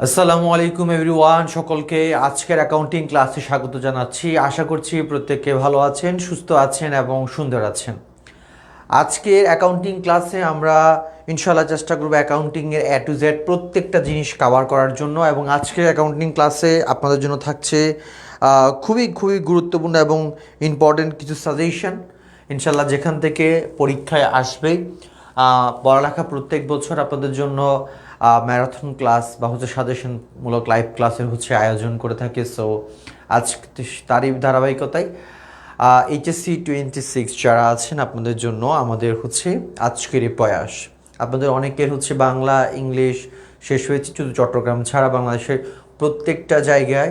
আসসালামু আলাইকুম এভরিওয়ান, সকলকে আজকের অ্যাকাউন্টিং ক্লাসে স্বাগত জানাচ্ছি। আশা করছি প্রত্যেকে ভালো আছেন, সুস্থ আছেন এবং সুন্দর আছেন। আজকের অ্যাকাউন্টিং ক্লাসে আমরা ইনশাআল্লাহ চেষ্টা করব অ্যাকাউন্টিংয়ের এ টু জেড প্রত্যেকটা জিনিস কভার করার জন্য। এবং আজকের অ্যাকাউন্টিং ক্লাসে আপনাদের জন্য থাকছে খুবই খুবই গুরুত্বপূর্ণ এবং ইম্পর্টেন্ট কিছু সাজেশন ইনশাআল্লাহ, যেখান থেকে পরীক্ষায় আসবে। পড়ালেখা প্রত্যেক বছর আপনাদের জন্য ম্যারাথন ক্লাস বা সাজেশনমূলক লাইভ ক্লাসের আয়োজন করে থাকে। সো আজ তারই ধারাবাহিকতায় এইচএসসি 26 যারা আছেন আপনাদের জন্য আমাদের আজকের এই প্রয়াস। আপনাদের অনেকের বাংলা ইংলিশ শেষ হয়েছে, শুধু চট্টগ্রাম ছাড়া বাংলাদেশের প্রত্যেকটা জায়গায়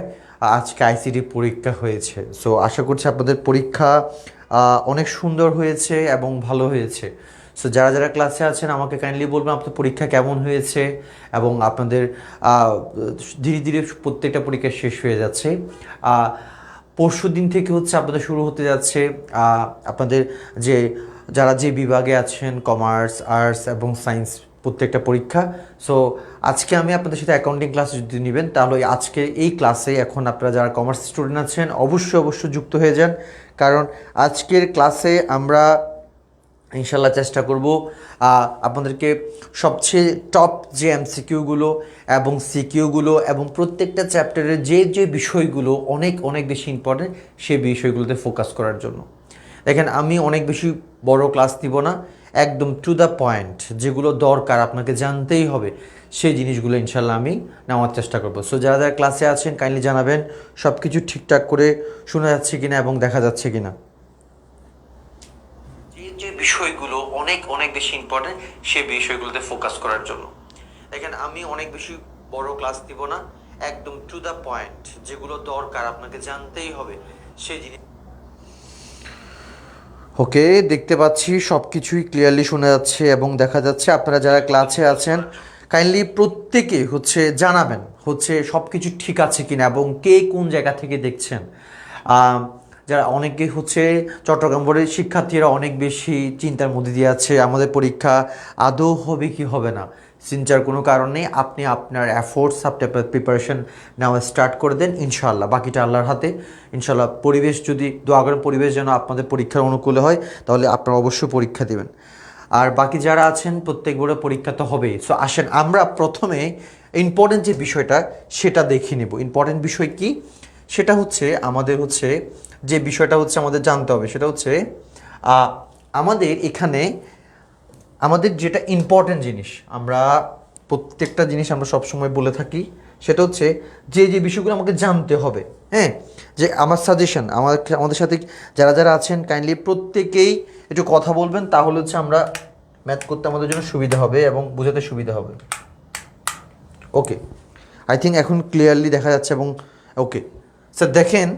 আজকে আইসিটি পরীক্ষা হয়েছে। সো আশা করছি আপনাদের পরীক্ষা অনেক সুন্দর হয়েছে এবং ভালো হয়েছে। সো যারা যারা ক্লাসে আছেন আমাকে কাইন্ডলি বলবেন আপনাদের পরীক্ষা কেমন হয়েছে। এবং আপনাদের ধীরে ধীরে প্রত্যেকটা পরীক্ষা শেষ হয়ে যাচ্ছে। পরশু দিন থেকে আপনাদের শুরু হতে যাচ্ছে আপনাদের যারা যে বিভাগে আছেন, কমার্স, আর্টস এবং সায়েন্স, প্রত্যেকটা পরীক্ষা। সো আজকে আমি আপনাদের সাথে অ্যাকাউন্টিং ক্লাস যদি নেবেন তাহলে আজকে এই ক্লাসে এখন আপনারা যারা কমার্স স্টুডেন্ট আছেন অবশ্যই যুক্ত হয়ে যান। কারণ আজকের ক্লাসে আমরা ইনশাল্লাহ চেষ্টা করব আপনাদেরকে সবচেয়ে টপ যে এমসিকিউগুলো এবং সিকিউগুলো এবং প্রত্যেকটা চ্যাপ্টারের যে বিষয়গুলো অনেক অনেক বেশি ইম্পর্টেন্ট সেই বিষয়গুলোতে ফোকাস করার জন্য। দেখেন, আমি অনেক বেশি বড় ক্লাস দিব না, একদম টু দ্য পয়েন্ট যেগুলো দরকার আপনাকে জানতেই হবে সেই জিনিসগুলো ইনশাল্লাহ আমি নেওয়ার চেষ্টা করব। সো যারা যারা ক্লাসে আছেন কাইন্ডলি জানাবেন সব কিছু ঠিকঠাক করে শোনা যাচ্ছে কিনা এবং দেখা যাচ্ছে কিনা। যে বিষয়গুলো অনেক অনেক বেশি ইম্পর্টেন্ট সেই বিষয়গুলোতে ফোকাস করার জন্য। দেখেন, আমি অনেক বেশি বড় ক্লাস দিব না, একদম টু দ্য পয়েন্ট যেগুলো দরকার আপনাকে জানতেই হবে সেই জিনিস। ওকে, দেখতে পাচ্ছি সব কিছুই ক্লিয়ারলি শোনা যাচ্ছে এবং দেখা যাচ্ছে। আপনারা যারা ক্লাসে আছেন কাইন্ডলি প্রত্যেকে জানাবেন সব কিছু ঠিক আছে কিনা এবং কে কোন জায়গা থেকে দেখছেন। যারা অনেকে চট্টগ্রাম বোর্ডের শিক্ষার্থীরা অনেক বেশি চিন্তার মধ্যে দিয়ে আছে, আমাদের পরীক্ষা আদৌ হবে কি হবে না। চিন্তার কোনো কারণ নেই, আপনি আপনার এফোর্টস আপনার প্রিপারেশন নেওয়া স্টার্ট করে দেন, ইনশাআল্লাহ বাকিটা আল্লাহর হাতে। ইনশাআল্লাহ পরিবেশ যদি দোয়া করেন পরিবেশ যেন আপনাদের পরীক্ষার অনুকূলে হয়, তাহলে আপনারা অবশ্যই পরীক্ষা দেবেন। আর বাকি যারা আছেন প্রত্যেক বোর্ডে পরীক্ষা তো হবেই। সো আসেন আমরা প্রথমে ইম্পর্টেন্ট যে বিষয়টা সেটা দেখে নেব। ইম্পর্টেন্ট বিষয় কি সেটা আমাদের যে বিষয়টা আমাদের জানতে হবে সেটা আমাদের এখানে আমাদের যেটা ইম্পর্টেন্ট জিনিস, আমরা প্রত্যেকটা জিনিস আমরা সবসময় বলে থাকি, সেটা যে বিষয়গুলো আমাকে জানতে হবে। হ্যাঁ, যে আমার সাজেশন আমাদের সাথে যারা যারা আছেন কাইন্ডলি প্রত্যেকেই একটু কথা বলবেন, তাহলে আমরা ম্যাথ করতে আমাদের জন্য সুবিধা হবে এবং বোঝাতে সুবিধা হবে। ওকে, আই থিঙ্ক এখন ক্লিয়ারলি দেখা যাচ্ছে। এবং ওকে স্যার, দেখেন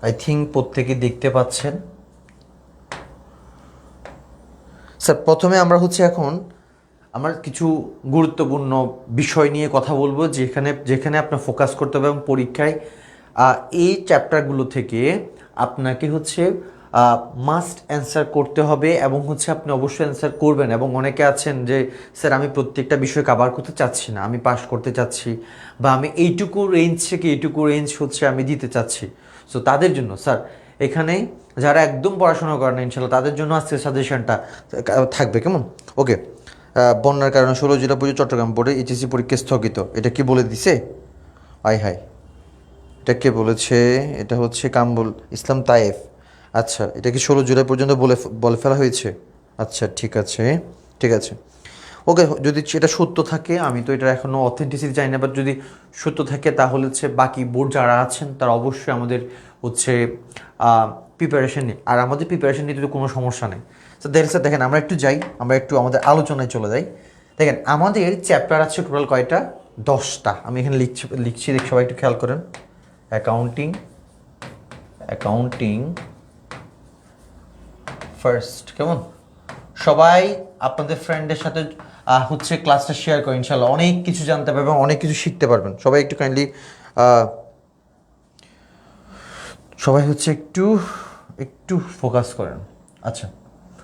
আই থিঙ্ক প্রত্যেকে দেখতে পাচ্ছেন। স্যার, প্রথমে আমরা এখন আমরা কিছু গুরুত্বপূর্ণ বিষয় নিয়ে কথা বলবো, যেখানে আপনার ফোকাস করতে হবে এবং পরীক্ষায় এই চ্যাপ্টারগুলো থেকে আপনাকে মাস্ট অ্যান্সার করতে হবে এবং আপনি অবশ্যই অ্যান্সার করবেন। এবং অনেকে আছেন যে স্যার আমি প্রত্যেকটা বিষয় কভার করতে চাচ্ছি না, আমি পাস করতে চাচ্ছি বা আমি এইটুকু রেঞ্জ থেকে এইটুকু রেঞ্জ আমি দিতে চাচ্ছি। সো তাদের জন্য স্যার এখানে যারা একদম পড়াশোনা করেন না ইনশাল্লাহ তাদের জন্য আজকে সাজেশনটা থাকবে, কেমন? ওকে, বন্যার কারণে 16 জেলা পর্যন্ত চট্টগ্রাম বোর্ডে এইচএসসি পরীক্ষা স্থগিত, এটা কি বলে দিছে? আয় হায়, এটা কে বলেছে? এটা কামরুল ইসলাম তায়েফ। আচ্ছা, এটা কি 16 জুলাই পর্যন্ত বলে ফেলা হয়েছে? আচ্ছা, ঠিক আছে ঠিক আছে। ওকে, যদি এটা সত্য থাকে, আমি তো এটা এখনও অথেন্টিসিটি জানি না, বাট যদি সত্য থাকে তাহলে বাকি বোর্ড যারা আছেন তারা অবশ্যই আমাদের প্রিপারেশন নিই। আর আমাদের প্রিপারেশন নিতে তো কোনো সমস্যা নেই। তো স্যার দেখেন, আমরা একটু আমাদের আলোচনায় চলে যাই। দেখেন, আমাদের চ্যাপ্টার আছে টোটাল কয়টা? 10টা। আমি এখানে লিখছি সবাই একটু খেয়াল করেন। অ্যাকাউন্টিং ফার্স্ট, কেমন? সবাই আপনাদের ফ্রেন্ডের সাথে ক্লাসটা শেয়ার করেন, ইনশাল্লাহ অনেক কিছু জানতে পারবেন এবং অনেক কিছু শিখতে পারবেন। সবাই একটু কাইন্ডলি সবাই একটু ফোকাস করেন। আচ্ছা,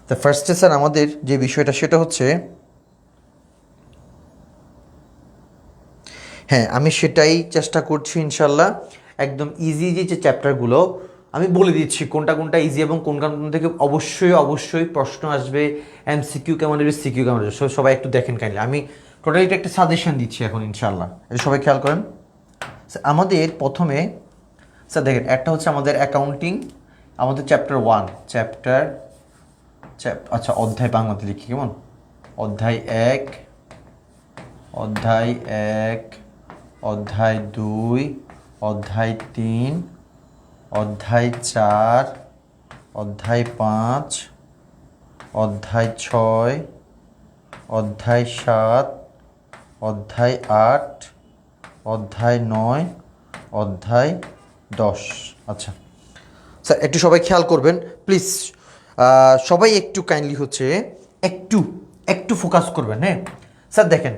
তো ফার্স্টে স্যার আমাদের যে বিষয়টা সেটা হচ্ছে, হ্যাঁ আমি সেটাই চেষ্টা করছি ইনশাল্লাহ। একদম ইজি যে চ্যাপ্টারগুলো আমি বলে দিচ্ছি কোনটা কোনটা ইজি এবং কোন কোন থেকে অবশ্যই অবশ্যই প্রশ্ন আসবে, এমসিকিউ কেমন আসবে, সিকিউ কেমন আসবে, সবাই একটু দেখেন কাইন্ডলি। আমি টোটালি একটা সাজেশন দিচ্ছি এখন ইনশাল্লাহ, এটা সবাই খেয়াল করেন। আমাদের প্রথমে স্যার দেখেন, একটা হচ্ছে আমাদের অ্যাকাউন্টিং, আমাদের চ্যাপ্টার 1, আচ্ছা অধ্যায় বাংলাতে লিখি কেমন, অধ্যায় 1, অধ্যায় 1, অধ্যায় 2, অধ্যায় 3, অধ্যায় 4, অধ্যায় 5, অধ্যায় 6, অধ্যায় 7, অধ্যায় 8, অধ্যায় 9, অধ্যায় 10। আচ্ছা স্যার একটু সবাই খেয়াল করবেন প্লিজ, সবাই একটু কাইন্ডলি হচ্ছে একটু একটু ফোকাস করবেন। হ্যাঁ স্যার দেখেন,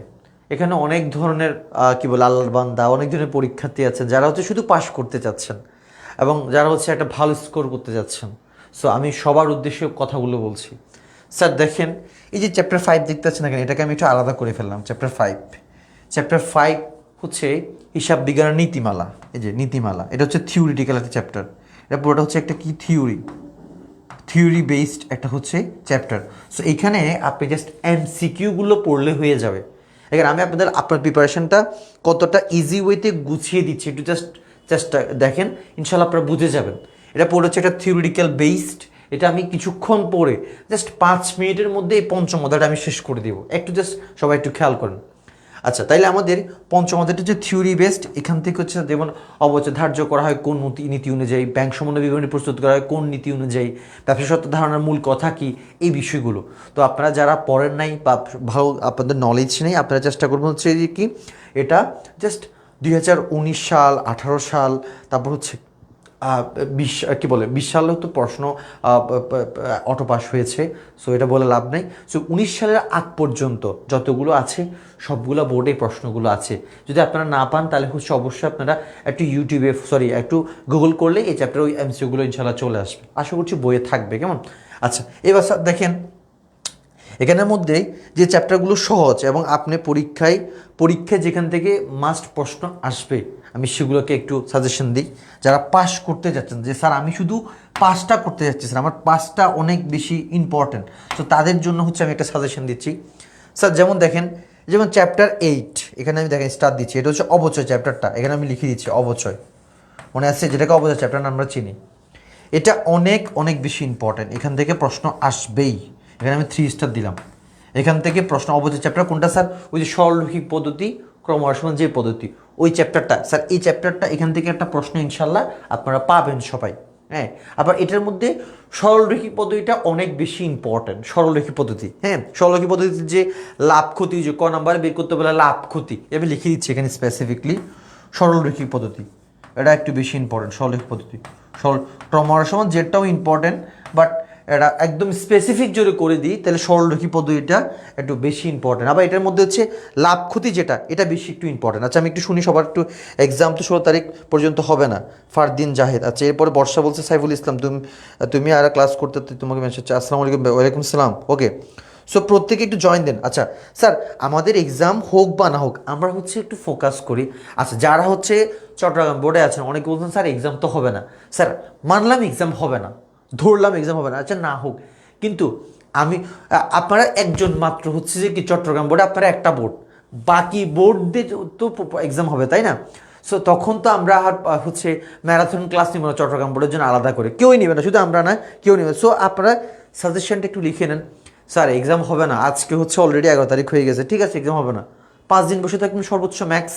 এখানে অনেক ধরনের কী বলে আল্লাহর বান্দা, অনেক ধরনের পরীক্ষার্থী আছেন যারা হচ্ছে শুধু পাস করতে চাচ্ছেন এবং যারা হচ্ছে একটা ভালো স্কোর করতে যাচ্ছেন। সো আমি সবার উদ্দেশ্যে কথাগুলো বলছি। স্যার দেখেন, এই যে চ্যাপ্টার 5 দেখতে পাচ্ছেন না কেন, এটাকে আমি একটু আলাদা করে ফেললাম। চ্যাপ্টার 5 হচ্ছে হিসাব বিজ্ঞানের নীতিমালা। এই যে নীতিমালা, এটা হচ্ছে থিওরিটিক্যাল একটা চ্যাপ্টার। এটা পুরোটা হচ্ছে একটা কি থিওরি বেসড একটা হচ্ছে চ্যাপ্টার। সো এইখানে আপনি জাস্ট এমসিকিউগুলো পড়লে হয়ে যাবে। এখানে আমি আপনার প্রিপারেশনটা কতটা ইজি ওয়েতে গুছিয়ে দিচ্ছি, একটু জাস্ট চেষ্টা দেখেন, ইনশাল্লাহ আপনারা বুঝে যাবেন। এটা পড়ে হচ্ছে একটা থিওরিটিক্যাল বেসড, এটা আমি কিছুক্ষণ পরে জাস্ট 5 মিনিটের মধ্যে এই পঞ্চম অধ্যায়টা আমি শেষ করে দেবো। একটু জাস্ট সবাই একটু খেয়াল করেন। আচ্ছা তাইলে আমাদের পঞ্চম অধ্যায়টা হচ্ছে থিওরি বেসড। এখান থেকে হচ্ছে যেমন অবচয় ধার্য করা হয় কোন নীতি অনুযায়ী, ব্যাংক সমন্বয় বিবরণী প্রস্তুত করা হয় কোন নীতি অনুযায়ী, ব্যবসা সত্য ধারণার মূল কথা কি, এই বিষয়গুলো। তো আপনারা যারা পড়েন নাই বা ভালো আপনাদের নলেজ নেই, আপনারা চেষ্টা করবেন হচ্ছে যে কি এটা জাস্ট 2019 সাল, 18 সাল, তারপর হচ্ছে 20 সালেও তো প্রশ্ন অটো পাস হয়েছে। সো এটা বলে লাভ নেই। সো 19 সালের আগ পর্যন্ত যতগুলো আছে সবগুলো বোর্ডে প্রশ্নগুলো আছে। যদি আপনারা না পান তাহলে হচ্ছে অবশ্যই আপনারা একটু একটু গুগল করলে এই চ্যাপ্টার ওই এমসিকিউগুলো ইনশাল্লাহ চলে আসবে। আশা করছি বইয়ে থাকবে কেমন। আচ্ছা এবার স্যার দেখেন, এখানের মধ্যে যে চ্যাপ্টারগুলো সহজ এবং আপনি পরীক্ষায় যেখান থেকে মাস্ট প্রশ্ন আসবে আমি সেগুলোকে একটু সাজেশন দিই। যারা পাস করতে যাচ্ছেন যে স্যার আমি শুধু পাসটা করতে যাচ্ছি, স্যার আমার পাসটা অনেক বেশি ইম্পর্ট্যান্ট, তো তাদের জন্য হচ্ছে আমি একটা সাজেশন দিচ্ছি। স্যার যেমন দেখেন, যেমন চ্যাপ্টার 8, এখানে আমি দেখেন স্টার্ট দিচ্ছি, এটা হচ্ছে অবচয় চ্যাপ্টারটা, এখানে আমি লিখে দিচ্ছি অবচয়, মনে আছে যেটাকে অবচয় চ্যাপ্টার আমরা চিনি। এটা অনেক অনেক বেশি ইম্পর্ট্যান্ট, এখান থেকে প্রশ্ন আসবেই। এখানে আমি 3 স্টার দিলাম। এখান থেকে প্রশ্ন অবচয় চ্যাপ্টার কোনটা স্যার, ওই যে সরলরৈখিক পদ্ধতি, ক্রমহ্রাসমান যে পদ্ধতি, ওই চ্যাপ্টারটা স্যার, এই চ্যাপ্টারটা এখান থেকে একটা প্রশ্ন ইনশাল্লাহ আপনারা পাবেন সবাই। হ্যাঁ আবার এটার মধ্যে সরলরৈখিক পদ্ধতিটা অনেক বেশি ইম্পর্ট্যান্ট। সরলরৈখিক পদ্ধতি, হ্যাঁ সরলরৈখিক পদ্ধতির যে লাভ ক্ষতি, যে ক নাম্বারে বের করতে বলে লাভ ক্ষতি, আমি লিখে দিচ্ছি এখানে স্পেসিফিকলি সরলরৈখিক পদ্ধতি, এটা একটু বেশি ইম্পর্টেন্ট। সরলরৈখিক পদ্ধতি, ক্রমহ্রাসমান যেটাও ইম্পর্টেন্ট, বাট এটা একদম স্পেসিফিক যদি করে দিই তাহলে সরলরৈখিক পদ্ধতিটা একটু বেশি ইম্পর্টেন্ট। আবার এটার মধ্যে হচ্ছে লাভ ক্ষতি যেটা, এটা বেশি একটু ইম্পর্টেন্ট। আচ্ছা আমি একটু শুনি সবার একটু। এক্সাম তো 16 তারিখ পর্যন্ত হবে না। ফারদিন জাহেদ, আচ্ছা এরপরে বর্ষা বলছে সাইফুল ইসলাম, তুমি আর ক্লাস করতে তোমাকে মেসেজ, আসসালামু আলাইকুম, ওয়ালাইকুম সালাম, ওকে। সো প্রত্যেকে একটু জয়েন দেন। আচ্ছা স্যার আমাদের এক্সাম হোক বা না হোক আমরা হচ্ছে একটু ফোকাস করি। আচ্ছা যারা হচ্ছে চট্টগ্রাম বোর্ডে আছেন অনেকে বলছেন স্যার এক্সাম তো হবে না, স্যার মানলাম এক্সাম হবে না, ধরলাম এক্সাম হবে না, আচ্ছা না হোক, কিন্তু আপনারা একজন মাত্র হচ্ছে যে কি চট্টগ্রাম বোর্ডে আপনারা একটা বোর্ড, বাকি বোর্ড দিয়ে তো এক্সাম হবে তাই না। সো তখন তো আমরা হচ্ছে ম্যারাথন ক্লাস নিব না চট্টগ্রাম বোর্ডের জন্য আলাদা করে, কেউই নেবে না, শুধু আমরা না কেউ নেবে। সো আপনারা সাজেশনটা একটু লিখে নেন, স্যার এক্সাম হবে না, আজকে হচ্ছে অলরেডি 11 তারিখ হয়ে গেছে, ঠিক আছে এক্সাম হবে না, 5 দিন বসে থাকবেন সর্বোচ্চ ম্যাক্স,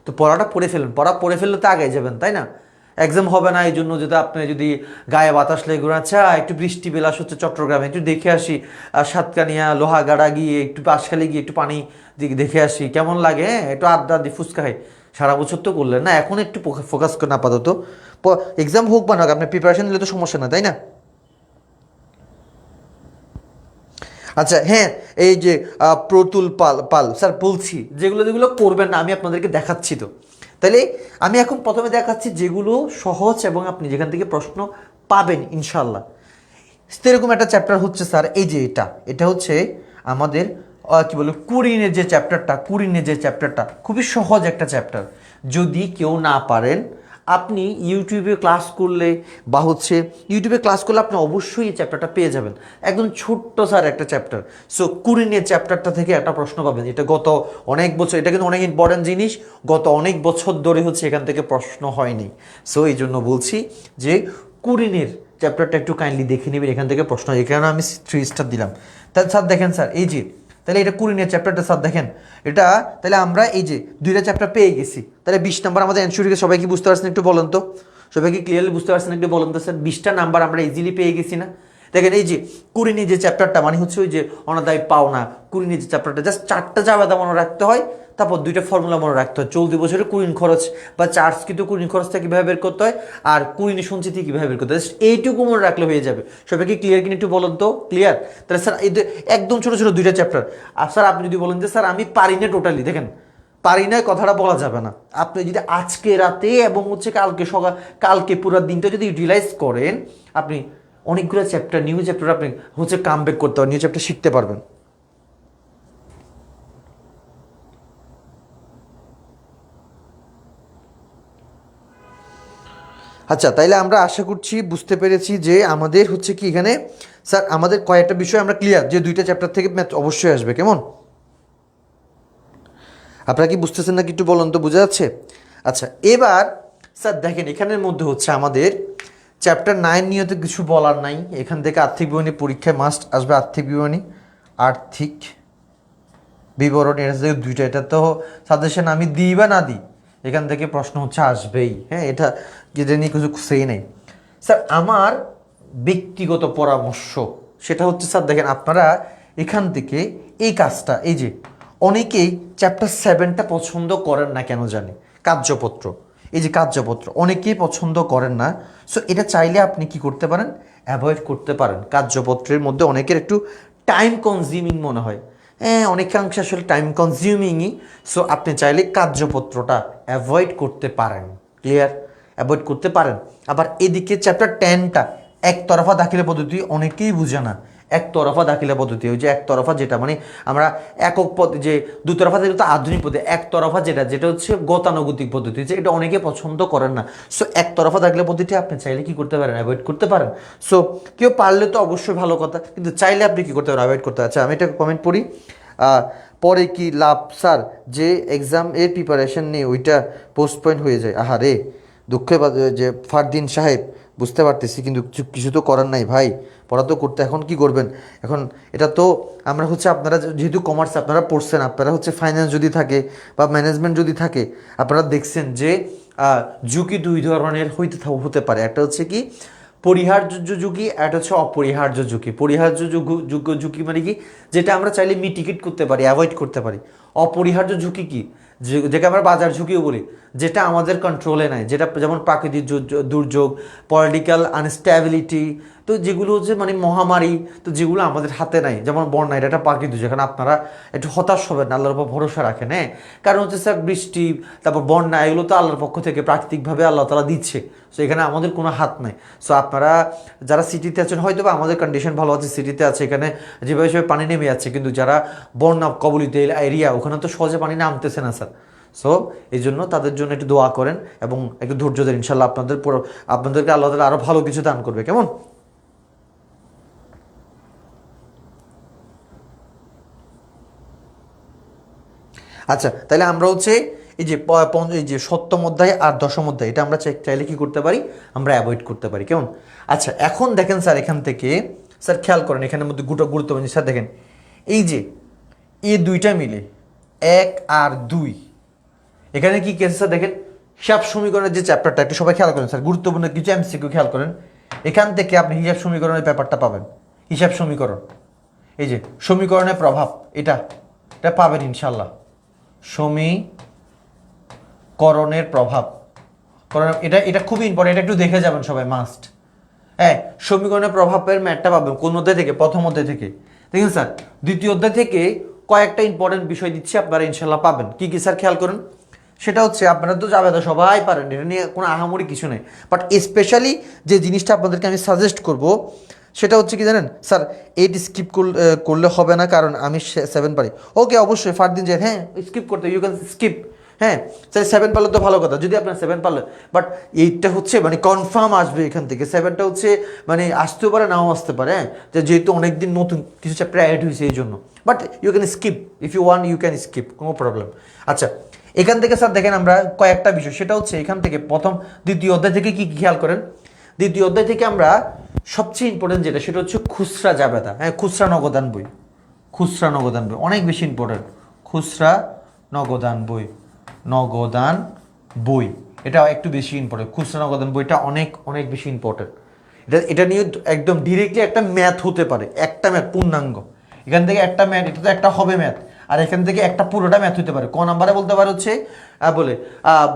তো পড়াটা পড়ে ফেললে তো আগে যাবেন তাই না। এক্সাম হবে না এই জন্য যদি আপনি যদি গায়ে বাতাস লেগে, আচ্ছা একটু বৃষ্টি বিলাস হচ্ছে চট্টগ্রামে, একটু দেখে আসি, সাতকানিয়া লোহাগাড়া গিয়ে একটু বাঁশখালী গিয়ে একটু পানি দেখে আসি কেমন লাগে, হ্যাঁ একটু আড্ডা দিয়ে ফুচকা খাই, সারা বছর তো করলেন না, এখন একটু ফোকাস করেন আপাতত। এক্সাম হোক বা না হোক আপনি প্রিপারেশন নিলে তো সমস্যা না তাই না। আচ্ছা হ্যাঁ, এই যে প্রতুল পাল স্যার বলছি যেগুলো যেগুলো করবেন না আমি আপনাদেরকে দেখাচ্ছি। তো তাহলে আমি এখন প্রথমে দেখাচ্ছি যেগুলো সহজ এবং আপনি যেখান থেকে প্রশ্ন পাবেন ইনশাল্লাহ। সেরকম একটা চ্যাপ্টার হচ্ছে স্যার এই যে এটা হচ্ছে আমাদের কি বলে কুরিনের যে চ্যাপ্টারটা খুবই সহজ একটা চ্যাপ্টার। যদি কেউ না পারেন, আপনি ইউটিউবে ক্লাস করলে বা হচ্ছে ইউটিউবে ক্লাস করলে আপনি অবশ্যই এই চ্যাপ্টারটা পেয়ে যাবেন। একদম ছোট্ট স্যার একটা চ্যাপ্টার। সো কুরিনের চ্যাপ্টারটা থেকে একটা প্রশ্ন পাবেন, এটা গত অনেক বছর, এটা কিন্তু অনেক ইম্পর্টেন্ট জিনিস, গত অনেক বছর ধরে হচ্ছে এখান থেকে প্রশ্ন হয়নি। সো এই জন্য বলছি যে কুরিনের চ্যাপ্টারটা একটু কাইন্ডলি দেখে নেবেন, এখান থেকে প্রশ্ন হয়, এই কারণে আমি 3 স্টার দিলাম। তাহলে স্যার দেখেন স্যার এই যে, তাহলে এটা কুরিনের চ্যাপ্টারটা স্যার দেখেন এটা, তাহলে আমরা এই যে 2টা চ্যাপ্টার পেয়ে গেছি, তাহলে 20 নাম্বার আমাদের অ্যান্সারকে সবাই কি বুঝতে পারছেন একটু বলেন তো, সবাই কি ক্লিয়ারলি বুঝতে পারছেন একটু বলেন তো স্যার? 20টা নাম্বার আমরা ইজিলি পেয়ে গেছি না? দেখেন এই যে কুরিনের যে চ্যাপ্টারটা মানে হচ্ছে ওই যে অনাদায় পাওনা, কুরিনের যে চ্যাপ্টারটা জাস্ট 4টা জাবেদা মনে রাখতে হয়, তারপর 2টা ফর্মুলা মনে রাখতে হয়, চলতি বছরের কুরিন খরচ বা চার্জকৃত কুরিন খরচটা কীভাবে বের করতে হয় আর কুরিনের সঞ্চিতি কীভাবে বের করতে হয়, এইটুকু মনে রাখলে হয়ে যাবে। সবাই কি ক্লিয়ার কিনা একটু বলেন তো? ক্লিয়ার? তাহলে স্যার এই একদম ছোটো ছোটো 2টা চ্যাপ্টার। আর স্যার আপনি যদি বলেন যে স্যার আমি পারি না টোটালি, দেখেন পারি না কথাটা বলা যাবে না। আপনি যদি আজকে রাতে এবং হচ্ছে কালকে পুরো দিনটা যদি ইউটিলাইজ করেন, আপনি অনেকগুলো চ্যাপ্টার, নিউ চ্যাপ্টার আপনি হচ্ছে কাম ব্যাক করতে পারবেন, নিউ চ্যাপ্টার শিখতে পারবেন। আচ্ছা, তাইলে আমরা আশা করছি বুঝতে পেরেছি যে আমাদের হচ্ছে কি এখানে স্যার আমাদের কয়েকটা বিষয় আমরা ক্লিয়ার, যে 2টা চ্যাপ্টার থেকে ম্যাথ অবশ্যই আসবে। কেমন আপনারা কি বুঝতেছেন না কি একটু বলুন তো, বোঝা যাচ্ছে? আচ্ছা, এবার স্যার দেখেন এখানের মধ্যে হচ্ছে আমাদের চ্যাপ্টার 9 নিয়ে তো কিছু বলার নাই, এখান থেকে আর্থিক বিবরণী পরীক্ষায় মাস্ট আসবে। আর্থিক বিবরণী এটা থেকে 2টা, এটা তো সাজেশন আমি দিই বা না দিই, এখান থেকে প্রশ্ন হচ্ছে আসবেই। হ্যাঁ, এটা নিয়ে কিছু সেই নেই স্যার। আমার ব্যক্তিগত পরামর্শ সেটা হচ্ছে স্যার দেখেন আপনারা এখান থেকে এই কাজটা, এই যে অনেকেই চ্যাপ্টার 7টা পছন্দ করেন না কেন জানি, কার্যপত্র, এই যে কার্যপত্র অনেকেই পছন্দ করেন না। সো এটা চাইলে আপনি কি করতে পারেন, অ্যাভয়েড করতে পারেন। কার্যপত্রের মধ্যে অনেকের একটু টাইম কনজিউমিং মনে হয়, হ্যাঁ অনেকাংশে আসলে টাইম কনজিউমিংই। সো আপনি চাইলে কার্যপত্রটা অ্যাভয়েড করতে পারেন। ক্লিয়ার? অ্যাভয়েড করতে পারেন। আবার এদিকে চ্যাপ্টার 10টা একতরফা দাখিলা পদ্ধতি অনেকেই বুঝে না। একতরফা দাখিলা পদ্ধতি, ওই যে একতরফা যেটা মানে আমরা একক পদ, যে দুতরফা যেটা তো আধুনিক পদ্ধতি, একতরফা যেটা হচ্ছে গতানুগতিক পদ্ধতি, যে এটা অনেকে পছন্দ করেন না। সো একতরফা দাখিলা পদ্ধতি আপনি চাইলে কি করতে পারেন, অ্যাভয়েড করতে পারেন। সো কেউ পারলে তো অবশ্যই ভালো কথা, কিন্তু চাইলে আপনি কি করতে পারেন, অ্যাভয়েড করতে। আচ্ছা, আমি এটা কমেন্ট পড়ি। পরে কি লাভ স্যার, যে এক্সাম এর প্রিপারেশন নেই ওইটা পোস্টপয়েন্ট হয়ে যায়? আহারে দুঃখে যে ফারদিন সাহেব, বুঝতে পারতেছি, কিন্তু কিছু তো করার নাই ভাই, পড়া তো করতে, এখন কি করবেন? এখন এটা তো আমরা হচ্ছে আপনারা যেহেতু কমার্স আপনারা পড়ছেন, আপনারা হচ্ছে ফাইন্যান্স যদি থাকে বা ম্যানেজমেন্ট যদি থাকে, আপনারা দেখছেন যে ঝুঁকি 2 ধরনের হতে পারে। একটা হচ্ছে কি পরিহার্য ঝুঁকি, একটা হচ্ছে অপরিহার্য ঝুঁকি। পরিহার্য ঝুঁকি মানে কি, যেটা আমরা চাইলে মিটিগেট করতে পারি, অ্যাভয়েড করতে পারি। অপরিহার্য ঝুঁকি কি, যেটাকে আমরা বাজার ঝুঁকিও বলি, যেটা আমাদের কন্ট্রোলে নাই, যেটা যেমন প্রাকৃতিক দুর্যোগ, পলিটিক্যাল আনস্টেবিলিটি, তো যেগুলো হচ্ছে মানে মহামারী, তো যেগুলো আমাদের হাতে নাই, যেমন বন্যা, এটা একটা প্রাকৃতিক, যেখানে আপনারা একটু হতাশ হবেন, আল্লাহর উপর ভরসা রাখেন। হ্যাঁ, কারণ হচ্ছে স্যার বৃষ্টি, তারপর বন্যা, এগুলো তো আল্লাহর পক্ষ থেকে প্রাকৃতিকভাবে আল্লাহ তাআলা দিচ্ছে। সো এখানে আমাদের কোনো হাত নাই। সো আপনারা যারা সিটিতে আছেন, হয়তো বা আমাদের কন্ডিশন ভালো আছে, সিটিতে আছে, এখানে যেভাবে সেভাবে পানি নেমে যাচ্ছে, কিন্তু যারা বন্যা কবলিত এরিয়া, ওখানে তো সহজে পানি নামতেছে না স্যার। সো এই জন্য তাদের জন্য একটু দোয়া করেন এবং একটু ধৈর্য দেন, ইনশাল্লাহ আপনাদেরকে আল্লাহ তাআলা আরও ভালো কিছু দান করবে। কেমন? আচ্ছা, তাহলে আমরা হচ্ছে এই যে সপ্তম অধ্যায় আর দশম অধ্যায়, এটা আমরা চাইলে কি করতে পারি, আমরা অ্যাভয়েড করতে পারি। কেমন? আচ্ছা, এখন দেখেন স্যার এখান থেকে স্যার খেয়াল করেন, এখানের মধ্যে গুরুত্বপূর্ণ স্যার দেখেন, এই যে এই 2টা মিলে 1 আর 2, এখানে কি কেস স্যার দেখেন, হিসাব সমীকরণের যে চ্যাপ্টারটা, একটু সবাই খেয়াল করেন স্যার, গুরুত্বপূর্ণ কিছু এমসিকিউ খেয়াল করেন। এখান থেকে আপনি হিসাব সমীকরণের ব্যাপারটা পাবেন। হিসাব সমীকরণ, এই যে সমীকরণের প্রভাব, এটা পাবেন ইনশাল্লাহ। সমীকরণের প্রভাব, এটা খুবই ইম্পর্টেন্ট, এটা একটু দেখে যাবেন সবাই মাস্ট। হ্যাঁ, সমীকরণের প্রভাবের ম্যাটটা পাবেন কোন অধ্যায় থেকে? প্রথম অধ্যায় থেকে। দেখুন স্যার, দ্বিতীয় অধ্যায় থেকে কয়েকটা ইম্পর্টেন্ট বিষয় দিচ্ছি, আপনারা ইনশাল্লাহ পাবেন। কি কি স্যার খেয়াল করুন। সেটা হচ্ছে আপনারা তো জাবেদা সবাই পারেন, এটা নিয়ে কোনো আহামরি কিছু নেই। বাট স্পেশালি যে জিনিসটা আপনাদেরকে আমি সাজেস্ট করব সেটা হচ্ছে কি জানেন স্যার, এইট স্কিপ করলে হবে না কারণ আমি 7 পারি। ওকে, অবশ্যই ফারদিন যে হ্যাঁ স্কিপ করতে, ইউ ক্যান স্কিপ। হ্যাঁ স্যার 7 পারলে তো ভালো কথা, যদি আপনার 7 পারলে, বাট 8টা হচ্ছে মানে কনফার্ম আসবে এখান থেকে, 7টা হচ্ছে মানে আসতেও পারে নাও আসতে পারে। হ্যাঁ যেহেতু অনেকদিন নতুন কিছু চ্যাপ্টার অ্যাড হয়েছে এই জন্য, but you can skip if you want, you can skip, কোনো প্রবলেম। আচ্ছা, এখান থেকে স্যার দেখেন আমরা কয়েকটা বিষয়, সেটা হচ্ছে এখান থেকে প্রথম দ্বিতীয় অধ্যায় থেকে কি খেয়াল করেন, দ্বিতীয় অধ্যায় থেকে আমরা সবচেয়ে ইম্পর্টেন্ট যেটা সেটা হচ্ছে খুচরা জাবেদা। হ্যাঁ খুচরা নগদান বই, খুচরা নগদান বই অনেক বেশি ইম্পর্টেন্ট। খুচরা নগদান বই, নগদান বই এটা একটু বেশি ইম্পর্টেন্ট। খুচরা নগদান বইটা অনেক অনেক বেশি ইম্পর্টেন্ট। এটা নিয়ে একদম ডিরেক্টলি একটা ম্যাথ হতে পারে, একটা ম্যাথ পূর্ণাঙ্গ। এখান থেকে একটা ম্যাথ, এটা তো একটা হবে ম্যাথ, আর এখান থেকে একটা পুরোটা ম্যাথ হতে পারে। ক নাম্বারে বলতে পারে হচ্ছে বলে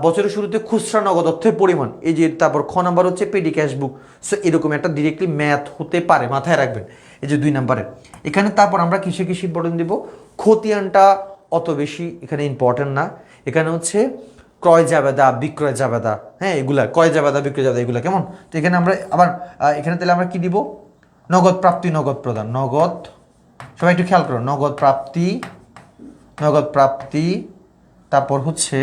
বছরের শুরুতে খুচরা নগদ অর্থের পরিমাণ, এই যে তারপর খ নাম্বার হচ্ছে পেডি ক্যাশ বুক। সো এরকম একটা ডিরেক্টলি ম্যাথ হতে পারে, মাথায় রাখবেন। এই যে 2 নাম্বারে এখানে তারপর আমরা কিসে কিসে ইম্পর্টেন্ট দেবো, খতিয়ানটা অত বেশি এখানে ইম্পর্টেন্ট না। এখানে হচ্ছে ক্রয় জাবেদা, বিক্রয় জাবেদা, হ্যাঁ এগুলা ক্রয় জাবেদা, বিক্রয় জাবেদা এগুলা কেমন। তো এখানে আমরা আবার এখানে তাহলে আমরা কি দিব, নগদ প্রাপ্তি, নগদ প্রদান, নগদ, সবাই একটু খেয়াল করো, নগদ প্রাপ্তি, নগদ প্রাপ্তি, তারপর হচ্ছে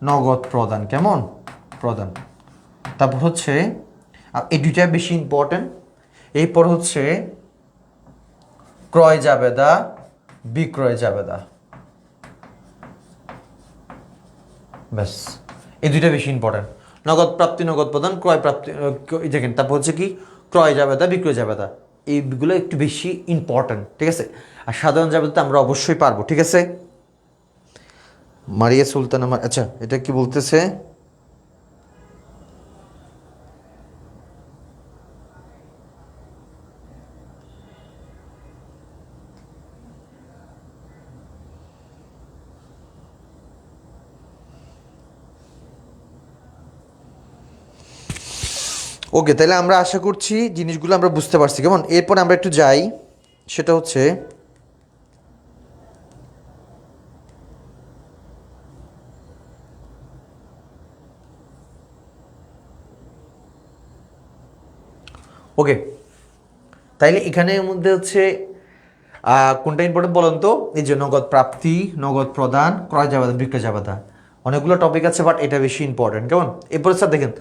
নগদ প্রদান, কেমন প্রদান, তারপর হচ্ছে এই দুইটা বেশি ইম্পর্টেন্ট। এরপর হচ্ছে ক্রয় জাবেদা, বিক্রয় জাবেদা, ব্যাস এই দুইটা বেশি ইম্পর্টেন্ট। নগদ প্রাপ্তি, নগদ প্রদান, ক্রয় প্রাপ্তি, দেখেন তারপর হচ্ছে কি ক্রয় জাবেদা, বিক্রয় জাবেদা, এইগুলো একটু বেশি ইম্পর্টেন্ট, ঠিক আছে। আর সাধারণ জাবেদা আমরা অবশ্যই পারবো, ঠিক আছে। মারিয়া সুলতান আমার, আচ্ছা এটা কি বলতেছে, ওকে তাহলে আমরা আশা করছি জিনিসগুলো আমরা বুঝতে পারছি কেমন। এরপর আমরা একটু যাই, সেটা হচ্ছে ওকে, তাইলে এখানের মধ্যে হচ্ছে কোনটা ইম্পর্টেন্ট বলেন তো, এই যে নগদ প্রাপ্তি, নগদ প্রদান, ক্রয় জাবেদা, বিক্রয় জাবেদা, অনেকগুলো টপিক আছে বাট এটা বেশি ইম্পর্টেন্ট কেমন। এরপরে স্যার দেখেন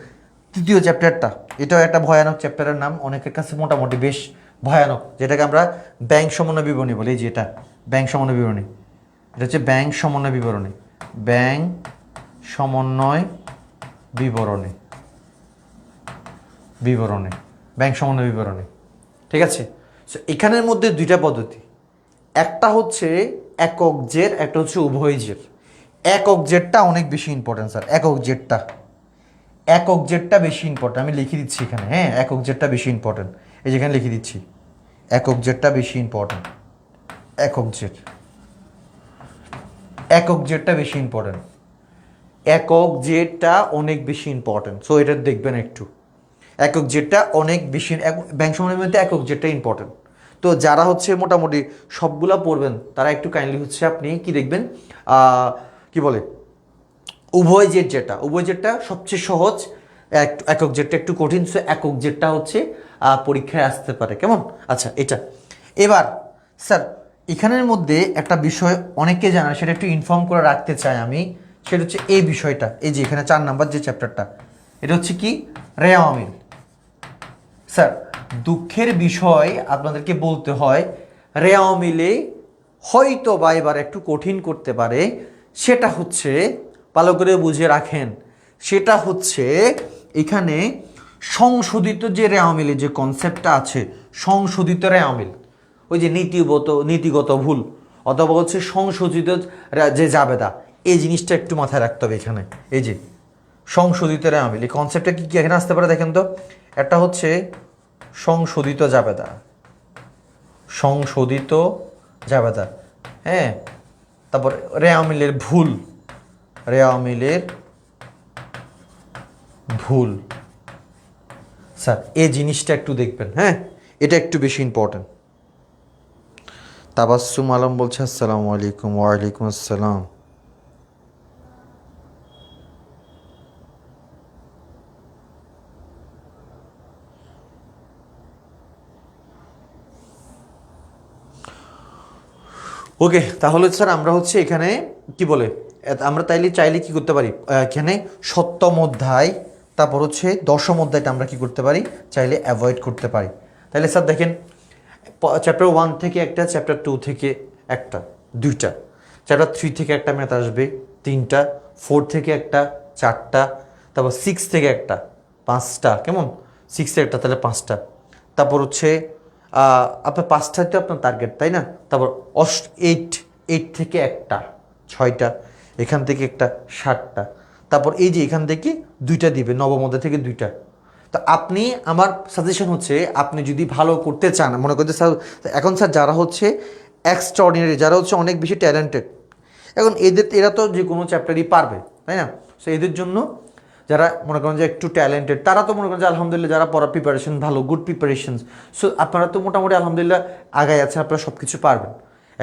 তৃতীয় চ্যাপ্টারটা, এটাও একটা ভয়ানক চ্যাপ্টারের নাম, অনেকের কাছে মোটামুটি বেশ ভয়ানক, যেটাকে আমরা ব্যাংক সমন্বয় বিবরণী বলি। এই যে এটা ব্যাংক সমন্বয় বিবরণী, এটা হচ্ছে ব্যাংক সমন্বয় বিবরণী, ব্যাংক সমন্বয় বিবরণী, বিবরণী, ব্যাংক সমন্বয় বিবরণী, ঠিক আছে। সো এখানের মধ্যে দুইটা পদ্ধতি, একটা হচ্ছে একক জের, একটা হচ্ছে উভয় জের। একক জেরটা অনেক বেশি ইম্পর্টেন্ট স্যার, একক জেরটা, একক জেরটা বেশি ইম্পর্টেন্ট, আমি লিখে দিচ্ছি এখানে। হ্যাঁ একক জেরটা বেশি ইম্পর্টেন্ট, এই যেখানে লিখে দিচ্ছি একক জেরটা বেশি ইম্পর্টেন্ট, একক জের, একক জেরটা বেশি ইম্পর্টেন্ট, একক জেরটা অনেক বেশি ইম্পর্টেন্ট। সো এটা দেখবেন একটু, একক জেরটা অনেক বেশি, ব্যাংক সমন্বয়ের মধ্যে একক জেরটা ইম্পর্টেন্ট। তো যারা হচ্ছে মোটামুটি সবগুলা পড়বেন তারা একটু কাইন্ডলি হচ্ছে আপনি কি দেখবেন, কি বলে উভয় জেট, যেটা উভয় জেটটা সবচেয়ে সহজ, একক জেটটা একটু কঠিন। সো একক জেটটা হচ্ছে পরীক্ষায় আসতে পারে কেমন। আচ্ছা এটা এবার স্যার এখানের মধ্যে একটা বিষয় অনেকে জানা, সেটা একটু ইনফর্ম করে রাখতে চাই আমি, সেটা হচ্ছে এই বিষয়টা, এই যে এখানে 4 নাম্বার যে চ্যাপ্টারটা, এটা হচ্ছে কি রেওয়া অমিল। স্যার দুঃখের বিষয় আপনাদেরকে বলতে হয়, রেওয়া অমিলে হয়তো বা এবার একটু কঠিন করতে পারে, সেটা হচ্ছে ভালো করে বুঝে রাখেন, সেটা হচ্ছে এখানে সংশোধিত যে রেওয়া অমিলের যে কনসেপ্টটা আছে, সংশোধিত রেওয়া অমিল, ওই যে নীতিগত ভুল, অথবা হচ্ছে সংশোধিত যে জাবেদা, এই জিনিসটা একটু মাথায় রাখতে হবে এখানে। এই যে সংশোধিত রেওয়া অমিল, এই কনসেপ্টটা কি কি এখানে আসতে পারে দেখেন তো। একটা হচ্ছে সংশোধিত জাবেদা, সংশোধিত জাবেদা, হ্যাঁ তারপর রেওয়া অমিলের ভুল, রেওয়া অমিলের ভুল। স্যার এই জিনিসটা একটু দেখবেন, হ্যাঁ এটা একটু বেশি ইম্পর্টেন্ট। তাবাসসুম আলম বলছে আসসালামু আলাইকুম। ওয়ালাইকুম আসসালাম। ওকে, তাহলে স্যার আমরা হচ্ছে এখানে কি বলে আমরা চাইলে কি করতে পারি, এখানে সপ্তম অধ্যায় তারপর হচ্ছে দশম অধ্যায়টা আমরা কি করতে পারি, চাইলে অ্যাভয়েড করতে পারি। তাহলে স্যার দেখেন, চ্যাপ্টার 1 থেকে একটা, চ্যাপ্টার 2 থেকে একটা, দুইটা, চ্যাপ্টার 3 থেকে একটা ম্যাথ আসবে, তিনটা, 4 থেকে একটা, চারটা, তারপর 6 থেকে একটা, পাঁচটা, কেমন, 6 থেকে একটা তাহলে পাঁচটা, তারপর হচ্ছে আপনার পাঁচটাই তো আপনার টার্গেট, তাই না? তারপর এইট, এইট থেকে একটা, ছয়টা, এখান থেকে একটা, সাতটা, তারপর এই যে এখান থেকে দুইটা দিবে, নবম অধ্যায় থেকে দুইটা। তো আপনি, আমার সাজেশন হচ্ছে আপনি যদি ভালো করতে চান, মনে করতে স্যার এখন স্যার যারা হচ্ছে এক্সট্রাঅর্ডিনারি, যারা হচ্ছে অনেক বেশি ট্যালেন্টেড, এখন এরা তো যে কোনো চ্যাপ্টারই পারবে, তাই না? সো এদের জন্য যারা মনে করেন যে একটু ট্যালেন্টেড, তারা তো মনে করেন যে আলহামদুলিল্লাহ, যারা পড়ার প্রিপারেশন ভালো, গুড প্রিপারেশন, সো আপনারা তো মোটামুটি আলহামদুলিল্লাহ আগায় আছেন, আপনারা সব কিছু পারবেন।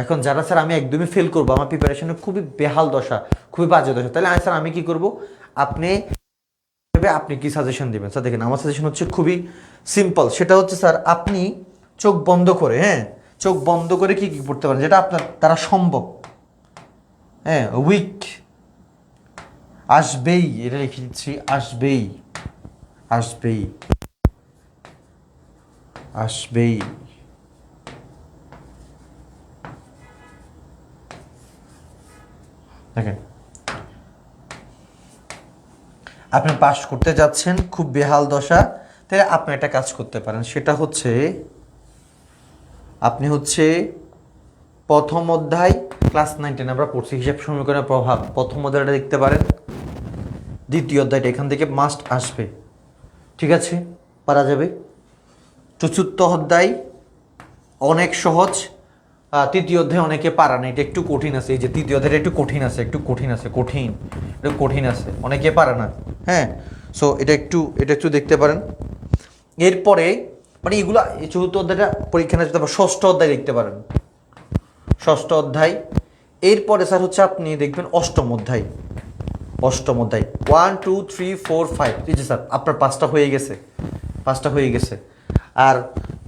এখন যারা স্যার আমি একদমই ফেল করবো, আমার প্রিপারেশনে খুবই বেহাল দশা, খুবই বাজে দশা, তাহলে স্যার আমি কী করবো, আপনি আপনি কি সাজেশন দেবেন? স্যার দেখেন, আমার সাজেশন হচ্ছে খুবই সিম্পল, সেটা হচ্ছে স্যার আপনি চোখ বন্ধ করে, হ্যাঁ, চোখ বন্ধ করে কি কি পড়তে পারেন, যেটা আপনার দ্বারা সম্ভব। হ্যাঁ, উইক আসবেই, এটা লিখে দিচ্ছি, আসবেই, আসবেই, আসবেই। দেখেন, আপনি পাস করতে যাচ্ছেন, খুব বেহাল দশা, তাহলে আপনি একটা কাজ করতে পারেন, সেটা হচ্ছে আপনি হচ্ছে প্রথম অধ্যায় ক্লাস 9-10 আমরা পড়ছি, হিসাব সমীকরণের প্রভাব, প্রথম অধ্যায়টা দেখতে পারেন, দ্বিতীয় অধ্যায়টা এখান থেকে মাস্ট আসবে, ঠিক আছে, পারা যাবে। চতুর্থ অধ্যায় অনেক সহজ, তৃতীয় অধ্যায় অনেকে পারা না, এটা একটু কঠিন আছে, এই যে তৃতীয় অধ্যায়টা একটু কঠিন আছে, একটু কঠিন আছে, কঠিন, একটু কঠিন আছে, অনেকে পারে না, হ্যাঁ। সো এটা একটু দেখতে পারেন। এরপরে মানে এগুলা, এই চতুর্থ অধ্যায়টা পরীক্ষা না, তারপর ষষ্ঠ অধ্যায় দেখতে পারেন, ষষ্ঠ অধ্যায়। এরপরে স্যার হচ্ছে আপনি দেখবেন অষ্টম অধ্যায়, অষ্টম অধ্যায় 1 2 3 4 5, ঠিক আছে স্যার, আপনার পাঁচটা হয়ে গেছে, পাঁচটা হয়ে গেছে। আর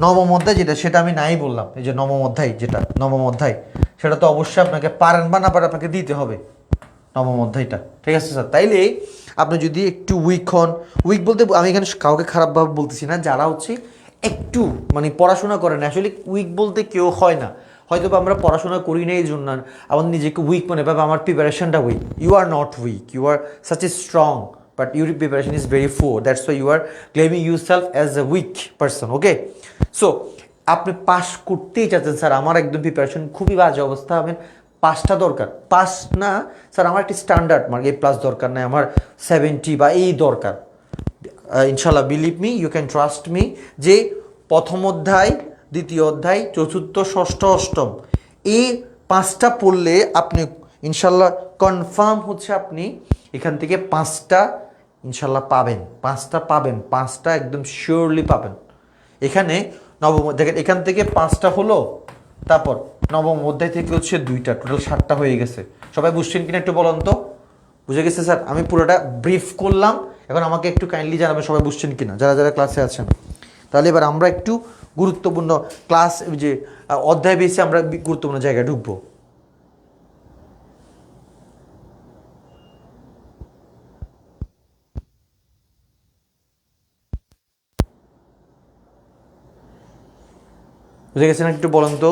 নবম অধ্যায় যেটা, সেটা আমি নাই বললাম, এই যে নবম অধ্যায়, যেটা নবম অধ্যায়, সেটা তো অবশ্যই আপনাকে পারেন বা না পারেন আপনাকে দিতে হবে নবম অধ্যায়টা, ঠিক আছে স্যার। তাইলে আপনি যদি একটু উইক হন, উইক বলতে আমি এখানে কাউকে খারাপভাবে বলতেছি না, যারা হচ্ছে একটু মানে পড়াশোনা করেন, আসলে উইক বলতে কেউ হয় না, হয়তো বা আমরা পড়াশোনা করি না, এই জন্য আমার নিজেকে উইক মনে পাবে, আমার প্রিপারেশনটা weak. You are not weak, you are such a strong, but your preparation is very poor, that's why you are claiming your self as a weak person, okay. So আপনি পাস করতেই চাচ্ছেন, sir আমার একদম preparation খুবই বাজে অবস্থা, আমি পাসটা দরকার, পাস না স্যার, আমার একটি স্ট্যান্ডার্ড মার্ক, এ প্লাস দরকার নাই, আমার 70 বা এই দরকার, ইনশাল্লাহ believe me, you can trust me, যে প্রথম অধ্যায়, দ্বিতীয় অধ্যায়, চতুর্থ, ষষ্ঠ, অষ্টম, এই পাঁচটা পড়লে আপনি ইনশাল্লাহ কনফার্ম হচ্ছে আপনি এখান থেকে পাঁচটা ইনশাল্লাহ পাবেন, পাঁচটা পাবেন, পাঁচটা একদম শিওরলি পাবেন। এখানে নবম দেখেন, এখান থেকে পাঁচটা হলো, তারপর নবম অধ্যায় থেকে হচ্ছে দুইটা, টোটাল 7টা হয়ে গেছে। সবাই বুঝছেন কিনা একটু বলুন তো? বুঝে গেছে স্যার? আমি পুরোটা ব্রিফ করলাম, এখন আমাকে একটু কাইন্ডলি জানাবেন সবাই বুঝছেন কিনা, যারা যারা ক্লাসে আছেন। তাহলে এবার আমরা একটু গুরুত্বপূর্ণ ক্লাস, যে অধ্যায় বেশি আমরা গুরুত্বপূর্ণ জায়গায় ঢুকবো। বুঝে গেছেন একটু বলুন তো?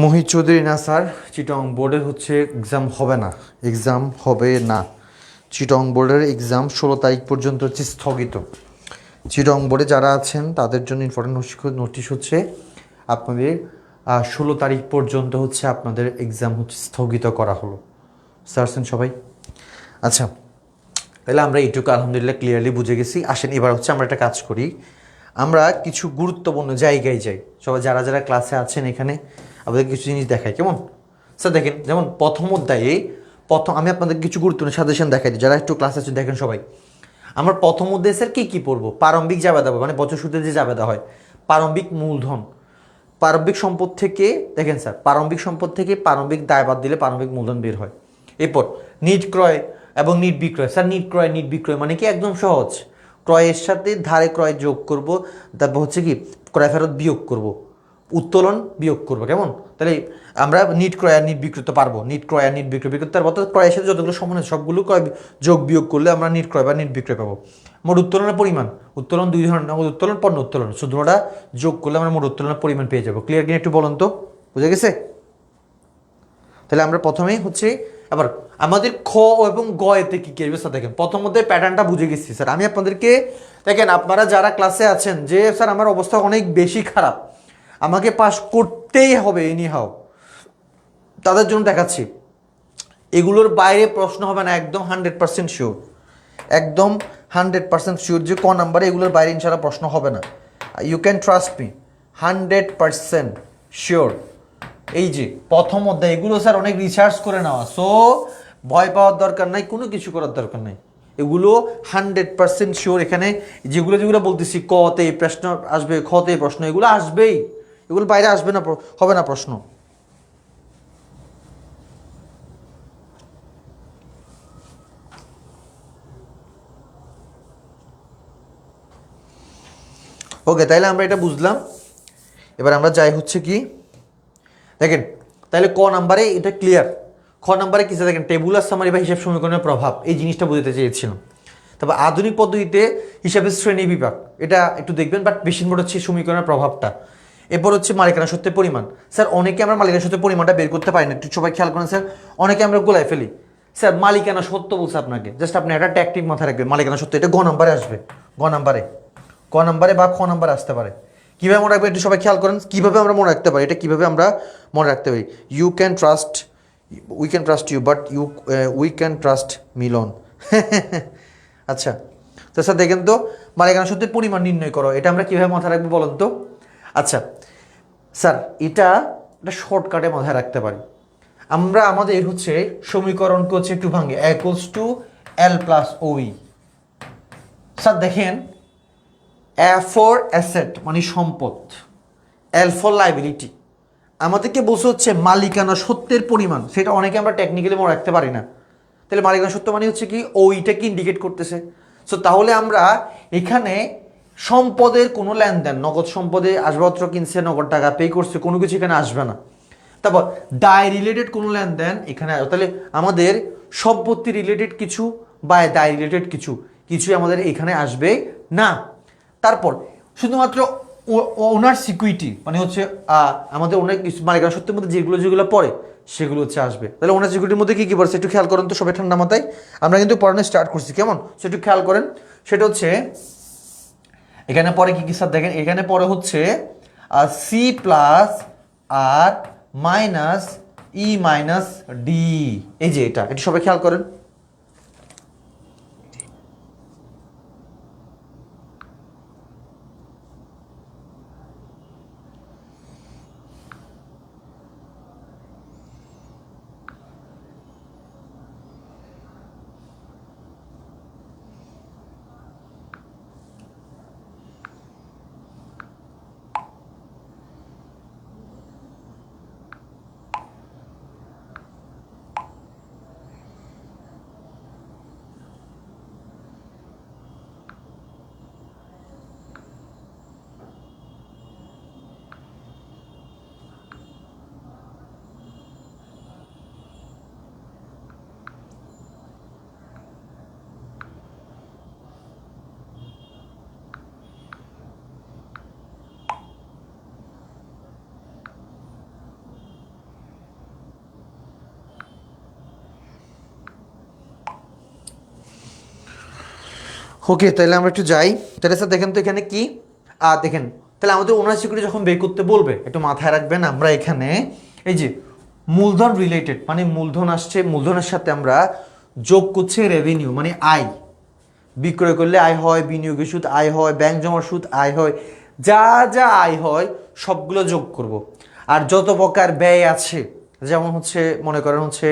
মোহিত চৌধুরী না স্যার, চিটং বোর্ডের হচ্ছে এক্সাম হবে না, এক্সাম হবে না। চিটং বোর্ডের এক্সাম 16 তারিখ পর্যন্ত হচ্ছে স্থগিত। চিটং বোর্ডে যারা আছেন তাদের জন্য ইম্পর্টেন্ট নোটিশ হচ্ছে আপনাদের 16 তারিখ পর্যন্ত হচ্ছে আপনাদের এক্সাম হচ্ছে স্থগিত করা হলো। স্যারছেন সবাই? আচ্ছা, তাহলে আমরা এইটুকু আলহামদুলিল্লাহ ক্লিয়ারলি বুঝে গেছি। আসেন এবার হচ্ছে আমরা একটা কাজ করি, আমরা কিছু গুরুত্বপূর্ণ জায়গায় যাই। সবাই যারা যারা ক্লাসে আছেন এখানে আপনাদের কিছু জিনিস দেখাই, কেমন? স্যার দেখেন, যেমন প্রথম অধ্যায়ে আমি আপনাদের কিছু গুরুত্বপূর্ণ সাজেশন দেখাই দিই, যারা একটু ক্লাসে আছেন দেখেন সবাই। আমরা প্রথম অধ্যায়ে স্যার কী পড়বো? প্রারম্ভিক জাবেদা, মানে বছর শুরুতে যে জাবেদা হয়, প্রারম্ভিক মূলধন, প্রারম্ভিক সম্পদ থেকে, দেখেন স্যার, প্রারম্ভিক সম্পদ থেকে প্রারম্ভিক দায় বাদ দিলে প্রারম্ভিক মূলধন বের হয়। এরপর নিট ক্রয় এবং নিট বিক্রয়। স্যার নিট ক্রয় নিট বিক্রয় মানে কি? একদম সহজ, ক্রয়ের সাথে ধারে ক্রয় যোগ করব, তারপর হচ্ছে কি ক্রয় ফেরত বিয়োগ করব, উত্তোলন বিয়োগ করবো, কেমন? তাহলে আমরা নিট ক্রয় আর নিট বিক্রয় তো পারবো, নিট ক্রয় আর নিট বিক্রয় করতে পারবো। ক্রয়ের সাথে যতগুলো সমান আছে সবগুলো ক্রয় যোগ বিয়োগ করলে আমরা নিট ক্রয় বা নিট বিক্রয় পাবো। মোট উত্তোলনের পরিমাণ, উত্তোলন দুই ধরনের, নগদ উত্তোলন, পণ্য উত্তোলন, শুধুটা যোগ করলে আমরা মোট উত্তোলনের পরিমাণ পেয়ে যাবো। ক্লিয়ার কিনা একটু বলুন তো, বুঝে গেছে? তাহলে আমরা প্রথমেই হচ্ছে আবার আমাদের খ এবং গ এতে কী কী আসবে স্যার দেখেন। প্রথমত প্যাটার্নটা বুঝে গেছি স্যার। আমি আপনাদেরকে দেখেন, আপনারা যারা ক্লাসে আছেন যে স্যার আমার অবস্থা অনেক বেশি খারাপ, আমাকে পাস করতেই হবে এনি হাও, তাদের জন্য দেখাচ্ছি এগুলোর বাইরে প্রশ্ন হবে না, একদম 100% শিওর, একদম 100% শিওর যে ক নাম্বারে এগুলোর বাইরে ইনশাআল্লাহ প্রশ্ন হবে না। You can trust me, 100% sure. এই যে প্রথম অধ্যায়, এগুলো স্যার অনেক রিসার্চ করে নেওয়া, সো ভয় পাওয়ার দরকার নাই, কোনো কিছু করার দরকার নাই। এগুলো 100% শিওর। এখানে যেগুলো যেগুলো বলতেছি, কতে প্রশ্ন আসবে, খতে প্রশ্ন, এগুলো আসবেই, এগুলো বাইরে আসবে না, হবে না প্রশ্ন। ওকে, তাইলে আমরা এটা বুঝলাম। এবার আমরা যাই হচ্ছে কি, দেখেন তাহলে ক নাম্বারে এটা ক্লিয়ার। খ নাম্বারে কিছু দেখেন, টেবুলার সামারি বা হিসাব সমীকরণের প্রভাব, এই জিনিসটা বুঝতে চেয়েছিলাম। তারপর আধুনিক পদ্ধতিতে হিসাবের শ্রেণী বিভাগ, এটা একটু দেখবেন, বাট বেশি ইম্পর্টেন্ট হচ্ছে সমীকরণের প্রভাবটা। এরপর হচ্ছে মালিকানা সত্ত্বের পরিমাণ। স্যার অনেকে আমরা মালিকানা সত্ত্বের পরিমাণটা বের করতে পারি না, একটু সবাই খেয়াল করেন স্যার, অনেকে আমরা গোলায় ফেলি। স্যার মালিকানা সত্য বলছে আপনাকে, জাস্ট আপনি একটা ট্যাকটিক মাথায় রাখবেন, মালিকানা সত্য এটা গ নাম্বারে আসবে, গ নাম্বারে, ক নাম্বারে বা খ নাম্বারে আসতে পারে। কীভাবে মনে রাখবেন একটু সবাই খেয়াল করেন, কীভাবে আমরা মনে রাখতে পারি, এটা কীভাবে আমরা মনে রাখতে পারি। You can trust, we can trust you, but we can trust Milan. আচ্ছা, তো স্যার দেখেন তো, মালিকানা সত্ত্বের পরিমাণ নির্ণয় করো, এটা আমরা কীভাবে মাথায় রাখবো বলেন তো? আচ্ছা স্যার, এটা একটা শর্টকাটে মাথায় রাখতে পারি আমরা। আমাদের হচ্ছে সমীকরণকে হচ্ছে একটু ভাঙে, ইকুয়ালস টু এল প্লাস ওই। স্যার দেখেন, এ ফর অ্যাসেট মানে সম্পদ, এল ফর লাইবিলিটি, আমাদেরকে বলছে হচ্ছে মালিকানা সত্ত্বের পরিমাণ, সেটা অনেকে আমরা টেকনিক্যালি মনে রাখতে পারি না। তাহলে মালিকানা সত্ত্ব মানে হচ্ছে কি, ওইটাকে ইন্ডিকেট করতেছে। সো তাহলে আমরা এখানে সম্পদের কোনো লেনদেন, নগদ সম্পদে আসবাবপত্র কিনছে, নগদ টাকা পে করছে, কোনো কিছু এখানে আসবে না। তারপর দায় রিলেটেড কোনো লেনদেন এখানে, তাহলে আমাদের সম্পত্তি রিলেটেড কিছু বা দায় রিলেটেড কিছু কিছুই আমাদের এখানে আসবে না। তারপর শুধুমাত্র ওনার সিকিউরিটি মানে হচ্ছে আমাদের অনেক মালিকানা সত্ত্বের মধ্যে যেগুলো যেগুলো পড়ে সেগুলো হচ্ছে আসবে। তাহলে ওনার সিকিউরিটির মধ্যে কী কী পড়ছে একটু খেয়াল করেন তো সবাই ঠান্ডা মাথায়। আমরা কিন্তু পড়ানো স্টার্ট করছি, কেমন? সে একটু খেয়াল করেন। সেটা হচ্ছে এখানে পরে কী কী স্যার দেখেন, এখানে পরে হচ্ছে সি প্লাস আর মাইনাস ই মাইনাস ডি, এই যে এটা, এটা সবাই খেয়াল করেন। ওকে, তাহলে আমরা একটু যাই। তাহলে স্যার দেখেন তো এখানে কি দেখেন, তাহলে আমাদের ওনার সিকিউরিটি যখন বের করতে বলবে একটু মাথায় রাখবেন, আমরা এখানে এই যে মূলধন রিলেটেড মানে মূলধন আসছে, মূলধনের সাথে আমরা যোগ করছি রেভিনিউ মানে আয়। বিক্রয় করলে আয় হয়, বিনিয়োগের সুদ আয় হয়, ব্যাংক জমার সুদ আয় হয়, যা যা আয় হয় সবগুলো যোগ করব। আর যত প্রকার ব্যয় আছে, যেমন হচ্ছে মনে করেন হচ্ছে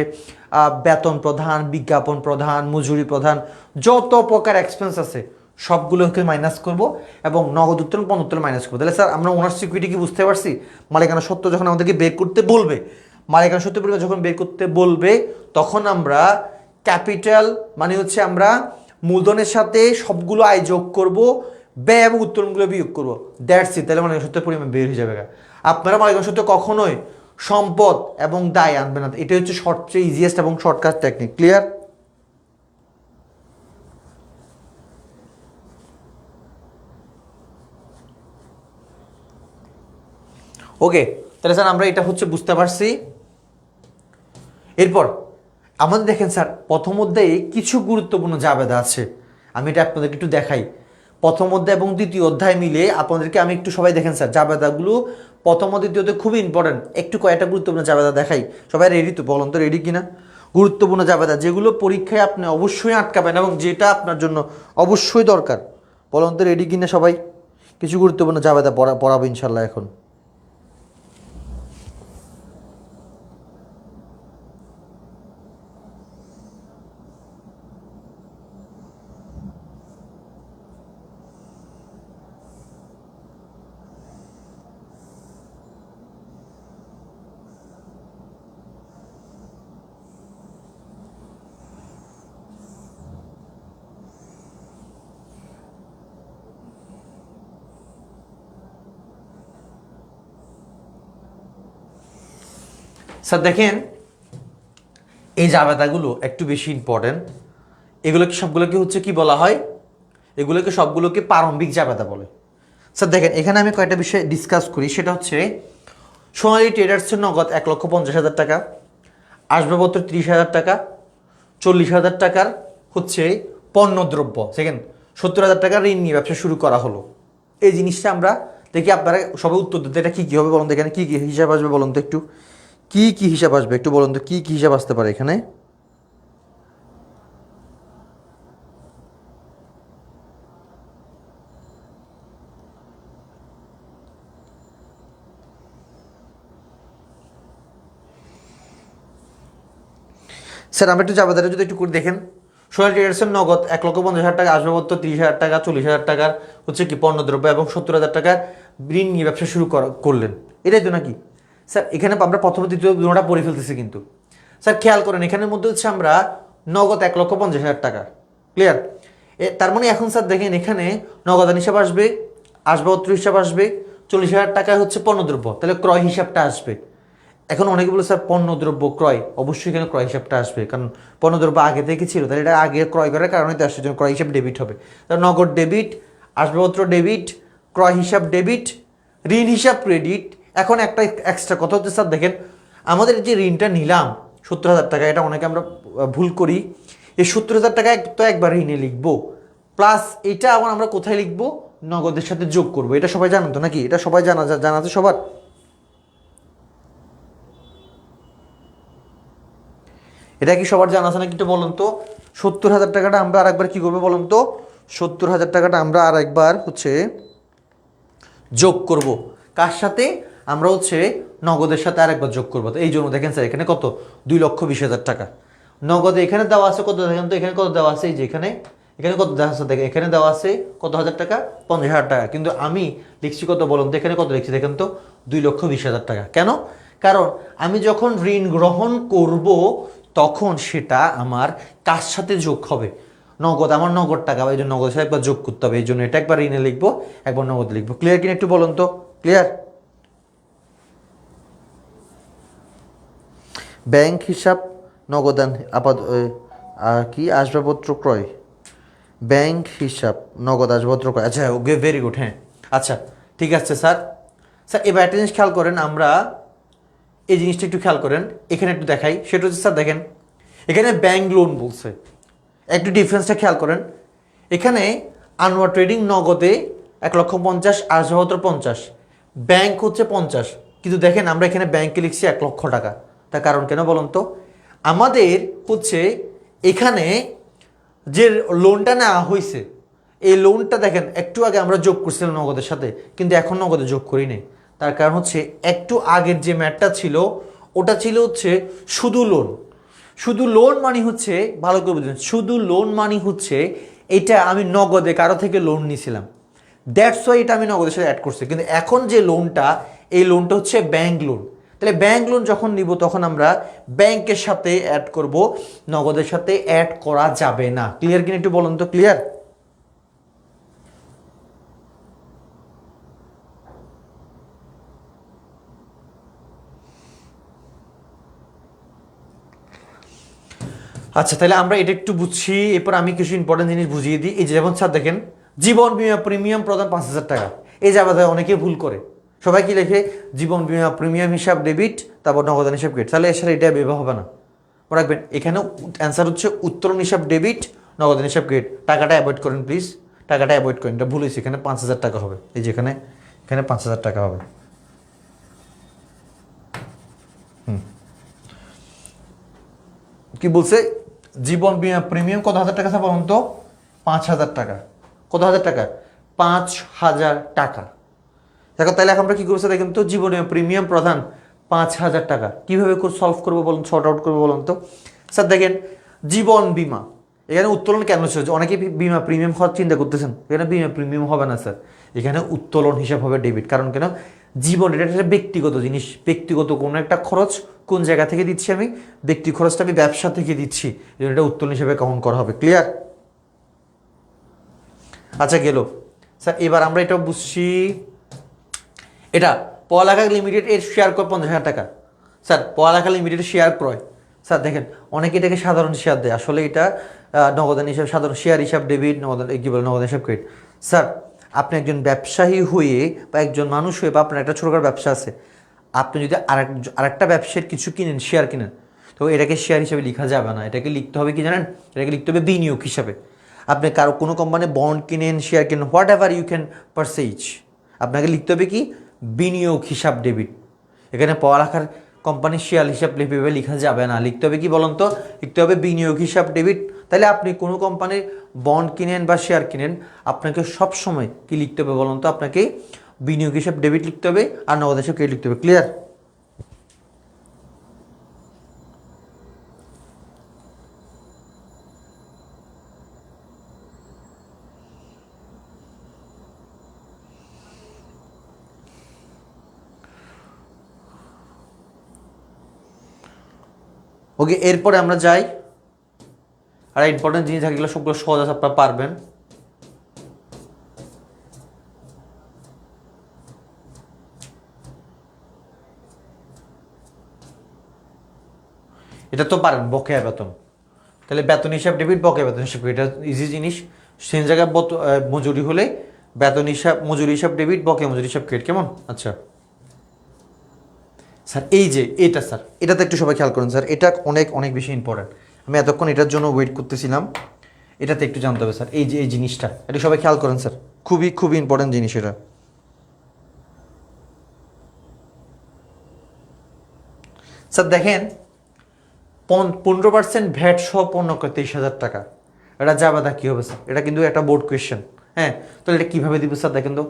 বেতন প্রধান, বিজ্ঞাপন প্রধান, মজুরি প্রধান, যত প্রকার এক্সপেন্স আছে সবগুলোকে মাইনাস করব এবং নগদ উত্তোলন পণ্য উত্তোলন মাইনাস করবো। তাহলে স্যার আমরা ওনার সিকিউরিটি কি বুঝতে পারছি? মালিকানা সত্ত্ব যখন আমাদেরকে বের করতে বলবে, মালিকানা সত্ত্বের পরিমাণ যখন বের করতে বলবে, তখন আমরা ক্যাপিটাল মানে হচ্ছে আমরা মূলধনের সাথে সবগুলো আয় যোগ করব, ব্যয় এবং উত্তোলনগুলো বিয়োগ করবো, দ্যাটস ইট। তাহলে মালিকানা সত্ত্বের পরিমাণ বের হয়ে যাবে। আপনারা মালিকানা সত্ত্ব কখনোই সম্পদ এবং দায় আনবে না, এটা হচ্ছে সবচেয়ে ইজিয়েস্ট এবং শর্টকাট টেকনিক। ক্লিয়ার? ওকে, তাহলে স্যার আমরা এটা হচ্ছে বুঝতে পারছি। এরপর আমাদের দেখেন স্যার প্রথম অধ্যায়ে কিছু গুরুত্বপূর্ণ জাবেদা আছে, আমি এটা আপনাদেরকে একটু দেখাই। প্রথম অধ্যায় এবং দ্বিতীয় অধ্যায় মিলে আপনাদেরকে আমি একটু সবাই দেখেন স্যার জাবেদাগুলো প্রথম ও দ্বিতীয়তে খুবই ইম্পর্টেন্ট, একটু কয়েকটা গুরুত্বপূর্ণ জাবেদা দেখাই। সবাই রেডি তো? বলুন তো রেডি কিনা? গুরুত্বপূর্ণ জাবেদা যেগুলো পরীক্ষায় আপনি অবশ্যই আটকাবেন এবং যেটা আপনার জন্য অবশ্যই দরকার। বলুন তো রেডি কিনা সবাই? কিছু গুরুত্বপূর্ণ জাবেদা পড়াবো ইনশাল্লাহ এখন। স্যার দেখেন এই জাবেদাগুলো একটু বেশি ইম্পর্টেন্ট। এগুলোকে সবগুলোকে হচ্ছে কি বলা হয়? এগুলোকে সবগুলোকে প্রারম্ভিক জাবেদা বলে। স্যার দেখেন এখানে আমি কয়েকটা বিষয় ডিসকাস করি, সেটা হচ্ছে সোনালী ট্রেডার্সের নগদ 1,50,000 টাকা, আসবাবপত্র 30,000 টাকা, 40,000 টাকার হচ্ছে পণ্যদ্রব্য, সেকেন্ড 70,000 টাকার ঋণ নিয়ে ব্যবসা শুরু করা হলো। এই জিনিসটা আমরা দেখি, আপনারা সবাই উত্তর দিতে এটা কী কী হবে বলুন তো, এখানে কী কী হিসাব আসবে বলুন তো একটু, কী কী হিসাব আসবে একটু বলুন তো, কী কী হিসাব আসতে পারে এখানে? স্যার আমরা একটু জাবেদারে যদি একটু করে দেখেন, সোনালী ট্রেডার্সের নগদ 1,50,000 টাকা, আসবাবপত্র 30,000 টাকা, 40,000 টাকার হচ্ছে কি পণ্যদ্রব্য এবং 70,000 টাকার ঋণ নিয়ে ব্যবসা শুরু করলেন, এটাই তো নাকি? স্যার এখানে আমরা প্রথম দ্বিতীয় দুটোটা পড়ে ফেলতেছি কিন্তু। স্যার খেয়াল করেন এখানের মধ্যে হচ্ছে আমরা নগদ 1,50,000 টাকা। ক্লিয়ার? তার মানে এখন স্যার দেখেন এখানে নগদান হিসাব আসবে, আসবাবপত্র হিসাব আসবে, 40,000 টাকায় হচ্ছে পণ্যদ্রব্য, তাহলে ক্রয় হিসাবটা আসবে। এখন অনেকে বলে স্যার পণ্যদ্রব্য ক্রয়, অবশ্যই এখানে ক্রয় হিসাবটা আসবে, কারণ পণ্যদ্রব্য আগে থেকে ছিল, তাহলে এটা আগে ক্রয় করার কারণে তো আসছে, ক্রয় হিসাব ডেবিট হবে। তাহলে নগদ ডেবিট, আসবাবপত্র ডেবিট, ক্রয় হিসাব ডেবিট, ঋণ হিসাব ক্রেডিট। এখন একটা এক্সট্রা কথা হচ্ছে স্যার দেখেন আমাদের যে ঋণটা নিলাম 70,000 টাকা, এটা অনেকে আমরা ভুল করি, এই 70,000 টাকা তো একবার ঋণে লিখবো, প্লাস এটা আবার আমরা কোথায় লিখবো? নগদের সাথে যোগ করবো। এটা সবাই জানেন তো নাকি? এটা সবাই জানা আছে সবার? এটা কি সবার জানা আছে নাকি একটু বলুন তো? 70,000 টাকাটা আমরা আর একবার কী করবো বলুন তো? 70,000 টাকাটা আমরা আর একবার হচ্ছে যোগ করব। কার সাথে? আমরা হচ্ছে নগদের সাথে আরেকবার যোগ করবো। তো এই জন্য দেখেন স্যার এখানে কত, 2,20,000 টাকা নগদে এখানে দেওয়া আছে। কত দেখেন তো এখানে কত দেওয়া আছে? এই যে এখানে কত দেওয়া আছে দেখেন, এখানে দেওয়া আছে কত হাজার টাকা? 50,000 টাকা। কিন্তু আমি লিখছি কত বলুন তো? এখানে কত লিখছি দেখেন তো? 2,20,000 টাকা। কেন? কারণ আমি যখন ঋণ গ্রহণ করব তখন সেটা আমার কার সাথে যোগ হবে? নগদ, আমার নগদ টাকা, এই জন্য নগদের সাথে একবার যোগ করতে হবে, এই জন্য এটা একবার ঋণে লিখবো, একবার নগদ লিখবো। ক্লিয়ার কিনা একটু বলুন তো? ক্লিয়ার? ব্যাংক হিসাব, নগদান, কি আসবাবপত্র ক্রয়, ব্যাংক হিসাব, নগদ আসবাবপত্র ক্রয়। আচ্ছা ওকে, ভেরি গুড। হ্যাঁ আচ্ছা ঠিক আছে স্যার। স্যার এবার একটা জিনিস খেয়াল করেন, আমরা এই জিনিসটা একটু খেয়াল করেন, এখানে একটু দেখাই। সেটা হচ্ছে স্যার দেখেন এখানে ব্যাংক লোন বলছে, একটু ডিফারেন্সটা খেয়াল করেন। এখানে আনোয়ার ট্রেডিং নগদে 1,50,000, আর সহত্র 50, ব্যাংক হচ্ছে 50, কিন্তু দেখেন আমরা এখানে ব্যাংকে লিখছি 1,00,000 টাকা। তার কারণ কেন বলুন তো? আমাদের হচ্ছে এখানে যে লোনটা নেওয়া হয়েছে, এই লোনটা দেখেন একটু আগে আমরা যোগ করছিলাম নগদের সাথে, কিন্তু এখন নগদে যোগ করি নাই। তার কারণ হচ্ছে একটু আগের যে ম্যাটটা ছিল ওটা ছিল হচ্ছে শুধু লোন। শুধু লোন মানে হচ্ছে, ভালো করে বুঝলেন, শুধু লোন মানে হচ্ছে এটা আমি নগদে কারো থেকে লোন নিয়েছিলাম, দ্যাটস ওয়াই এটা আমি নগদের সাথে অ্যাড করছি। কিন্তু এখন যে লোনটা, এই লোনটা হচ্ছে ব্যাংক লোন। তাহলে ব্যাংক লোন যখন নিব তখন আমরা ব্যাংকের সাথে অ্যাড করব, নগদের সাথে অ্যাড করা যাবে না। ক্লিয়ার কিনা একটু বলুন তো? ক্লিয়ার? আচ্ছা, তাহলে আমরা এটা একটু বুঝছি। এরপর আমি কিছু ইম্পর্টেন্ট জিনিস বুঝিয়ে দিই। এই যে যেমন স্যার দেখেন, জীবন বীমা প্রিমিয়াম প্রদান 5,000 টাকা, এই যে আবার অনেকে ভুল করে, সবাই কি লেখে জীবন বীমা প্রিমিয়াম হিসাব ডেবিট, তারপর নগদান হিসাব ক্রেডিট। তাহলে এর সাথে এটা ব্যবহার হবে না, মনে রাখবেন। এখানে অ্যান্সার হচ্ছে উত্তোলন হিসাব ডেবিট, নগদান হিসাব ক্রেডিট। টাকাটা অ্যাভয়েড করেন প্লিজ, টাকাটা অ্যাভয়েড করেন, এটা ভুল হয়েছে। এখানে 5,000 টাকা হবে, এই যে এখানে, এখানে 5,000 টাকা হবে। কি বলছে? জীবন বীমা প্রিমিয়াম কত হাজার টাকা বলুন তো? 5,000 টাকা। কত হাজার টাকা? 5,000 টাকা। দেখো তাহলে এখন আমরা কি করবো দেখেন তো, জীবন বীমা প্রিমিয়াম প্রদান 5,000 টাকা কীভাবে সলভ করবো বলুন, শর্ট আউট করবো বলুন তো? স্যার দেখেন, জীবন বীমা, এখানে উত্তোলন কেন হচ্ছে? অনেকে বিমা প্রিমিয়াম হওয়ার চিন্তা করতেছেন, এখানে বিমা প্রিমিয়াম হবে না স্যার, এখানে উত্তোলন হিসাব হবে ডেবিট। কারণ কেন? জীবন এটা একটা ব্যক্তিগত জিনিস, ব্যক্তিগত কোনো একটা খরচ কোন জায়গা থেকে দিচ্ছি আমি? ব্যক্তি খরচটা আমি ব্যবসা থেকে দিচ্ছি, এটা উত্তোলন হিসাবে কাউন্ট করা হবে। ক্লিয়ার? আচ্ছা গেল স্যার। এবার আমরা এটা বুঝছি, এটা পড়ালেখা লিমিটেড এর শেয়ার ক্রয় 50,000 টাকা। স্যার পড়ালেখা লিমিটেড শেয়ার ক্রয়, স্যার দেখেন অনেকে এটাকে সাধারণ শেয়ার দেয়, আসলে এটা নগদান হিসাব, সাধারণ শেয়ার হিসাব ডেবিট, নগদান কী বলে, নগদান হিসাব ক্রেডিট। স্যার আপনি একজন ব্যবসায়ী হয়ে বা একজন মানুষ হয়ে, বা আপনার একটা ছোটখাটো ব্যবসা আছে, আপনি যদি আরেকটা ব্যবসার কিছু কিনেন, শেয়ার কিনেন, তো এটাকে শেয়ার হিসাবে লেখা যাবে না, এটাকে লিখতে হবে কি জানেন? এটাকে লিখতে হবে বিনিয়োগ হিসাবে। আপনি কারো কোনো কোম্পানি বন্ড কিনেন, শেয়ার কিনেন, whatever you can purchase, আপনাকে লিখতে হবে কি? বিনিয়োগ হিসাব ডেবিট। এখানে পড়ালেখার কোম্পানির শেয়ার হিসাব ভেবে লেখা যাবে না, লিখতে হবে কি বলুন তো? লিখতে হবে বিনিয়োগ হিসাব ডেবিট। তাহলে আপনি কোনো কোম্পানির বন্ড কিনেন বা শেয়ার কিনেন, আপনাকে সবসময় কি লিখতে হবে বলুন তো? আপনাকে বিনিয়োগ হিসাব ডেবিট লিখতে হবে, আর নগদ হিসাব ক্রেডিট লিখতে হবে। ক্লিয়ার? ওকে, এরপরে আমরা যাই। আর ইম্পর্টেন্ট জিনিস থাকলে সবগুলো সহজ আছে, আপনারা পারবেন। এটা তো পারেন, বকেয়া বেতন। তাহলে বেতন হিসাব ডেবিট, বকেয়া বেতন হিসাব, এটা ইজি জিনিস। সেম জায়গায় মজুরি হলে বেতন হিসাব, মজুরি হিসাব ডেবিট, বকেয়া মজুরি হিসাব ক্রেডিট। কেমন? আচ্ছা স্যার এই যে এটা, স্যার এটাতে একটু সবাই খেয়াল করুন স্যার, এটা অনেক অনেক বেশি ইম্পর্ট্যান্ট। আমি এতক্ষণ এটার জন্য ওয়েট করতেছিলাম, এটাতে একটু জানতে হবে স্যার। এই যে এই জিনিসটা, এটা সবাই খেয়াল করেন স্যার, খুবই খুবই ইম্পর্ট্যান্ট জিনিস এটা। স্যার দেখেন, 15% ভ্যাট সহ পণ্য করে 23,000 টাকা, এটা যাবাদা কী হবে স্যার? এটা কিন্তু একটা বোর্ড কোয়েশ্চেন। হ্যাঁ, তাহলে এটা কীভাবে দিব স্যার? দেখেন তো,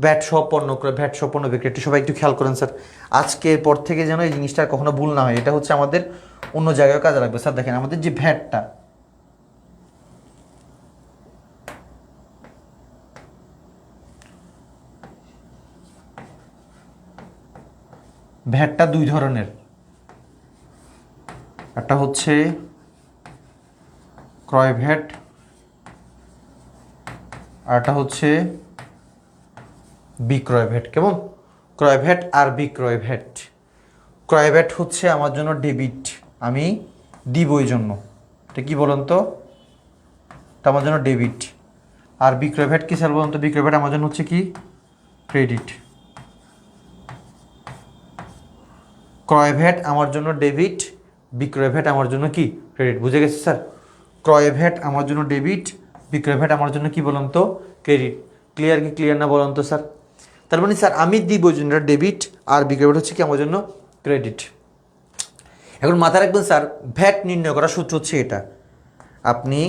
ভ্যাট সহ পণ্য করে, ভ্যাট সহ পণ্য বিক্রি, একটু সবাই একটু খেয়াল করেন স্যার, আজকের পর থেকে যেন এই জিনিসটা কখনো ভুল না হয়। এটা হচ্ছে আমাদের অন্য জায়গায় কাজে লাগবে। স্যার দেখেন, আমাদের যে ভ্যাটটা, ভ্যাটটা দুই ধরনের, একটা হচ্ছে ক্রয় ভ্যাট, আর একটা হচ্ছে বিক্রয় ভ্যাট। কেমন? ক্রয় ভ্যাট আর বিক্রয় ভ্যাট। ক্রয় ভ্যাট হচ্ছে আমার জন্য ডেবিট, আমি দিব এই জন্য, এটা কি বলুন তো? এটা আমার জন্য ডেবিট। আর বিক্রয় ভ্যাট কি স্যার বলুন তো? বিক্রয় ভ্যাট আমার জন্য হচ্ছে কি? ক্রেডিট। ক্রয় ভ্যাট আমার জন্য ডেবিট, বিক্রয় ভ্যাট আমার জন্য কি? ক্রেডিট। বুঝে গেছে স্যার? ক্রয় ভ্যাট আমার জন্য ডেবিট, বিক্রয় ভ্যাট আমার জন্য কি বলুন তো ক্রেডিট। ক্লিয়ার কি ক্লিয়ার না বলুন তো স্যার? তার মানে স্যার আমি দিব জন্য ডেবিট আর বিক্রয় ভ্যাট হচ্ছে কি আমার জন্য ক্রেডিট। এখন মাথায় রাখবেন স্যার ভ্যাট নির্ণয় করার সূত্র হচ্ছে এটা, আপনি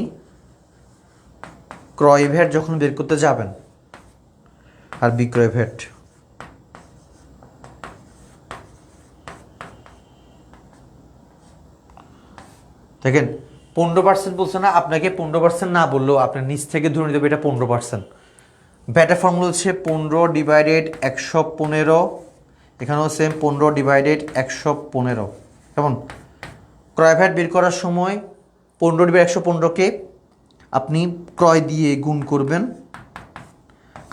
ক্রয় ভ্যাট যখন বের করতে যাবেন আর বিক্রয় ভ্যাট, দেখেন 15% বলছে না, আপনাকে 15% না বললেও আপনার নিচ থেকে ধরে নিতে হবে এটা 15%। ভ্যাটের ফর্মুলা হচ্ছে 15/115, এখানেও সেম 15/115। কেমন? ক্রয় ভ্যাট বের করার সময় 15/115কে আপনি ক্রয় দিয়ে গুণ করবেন,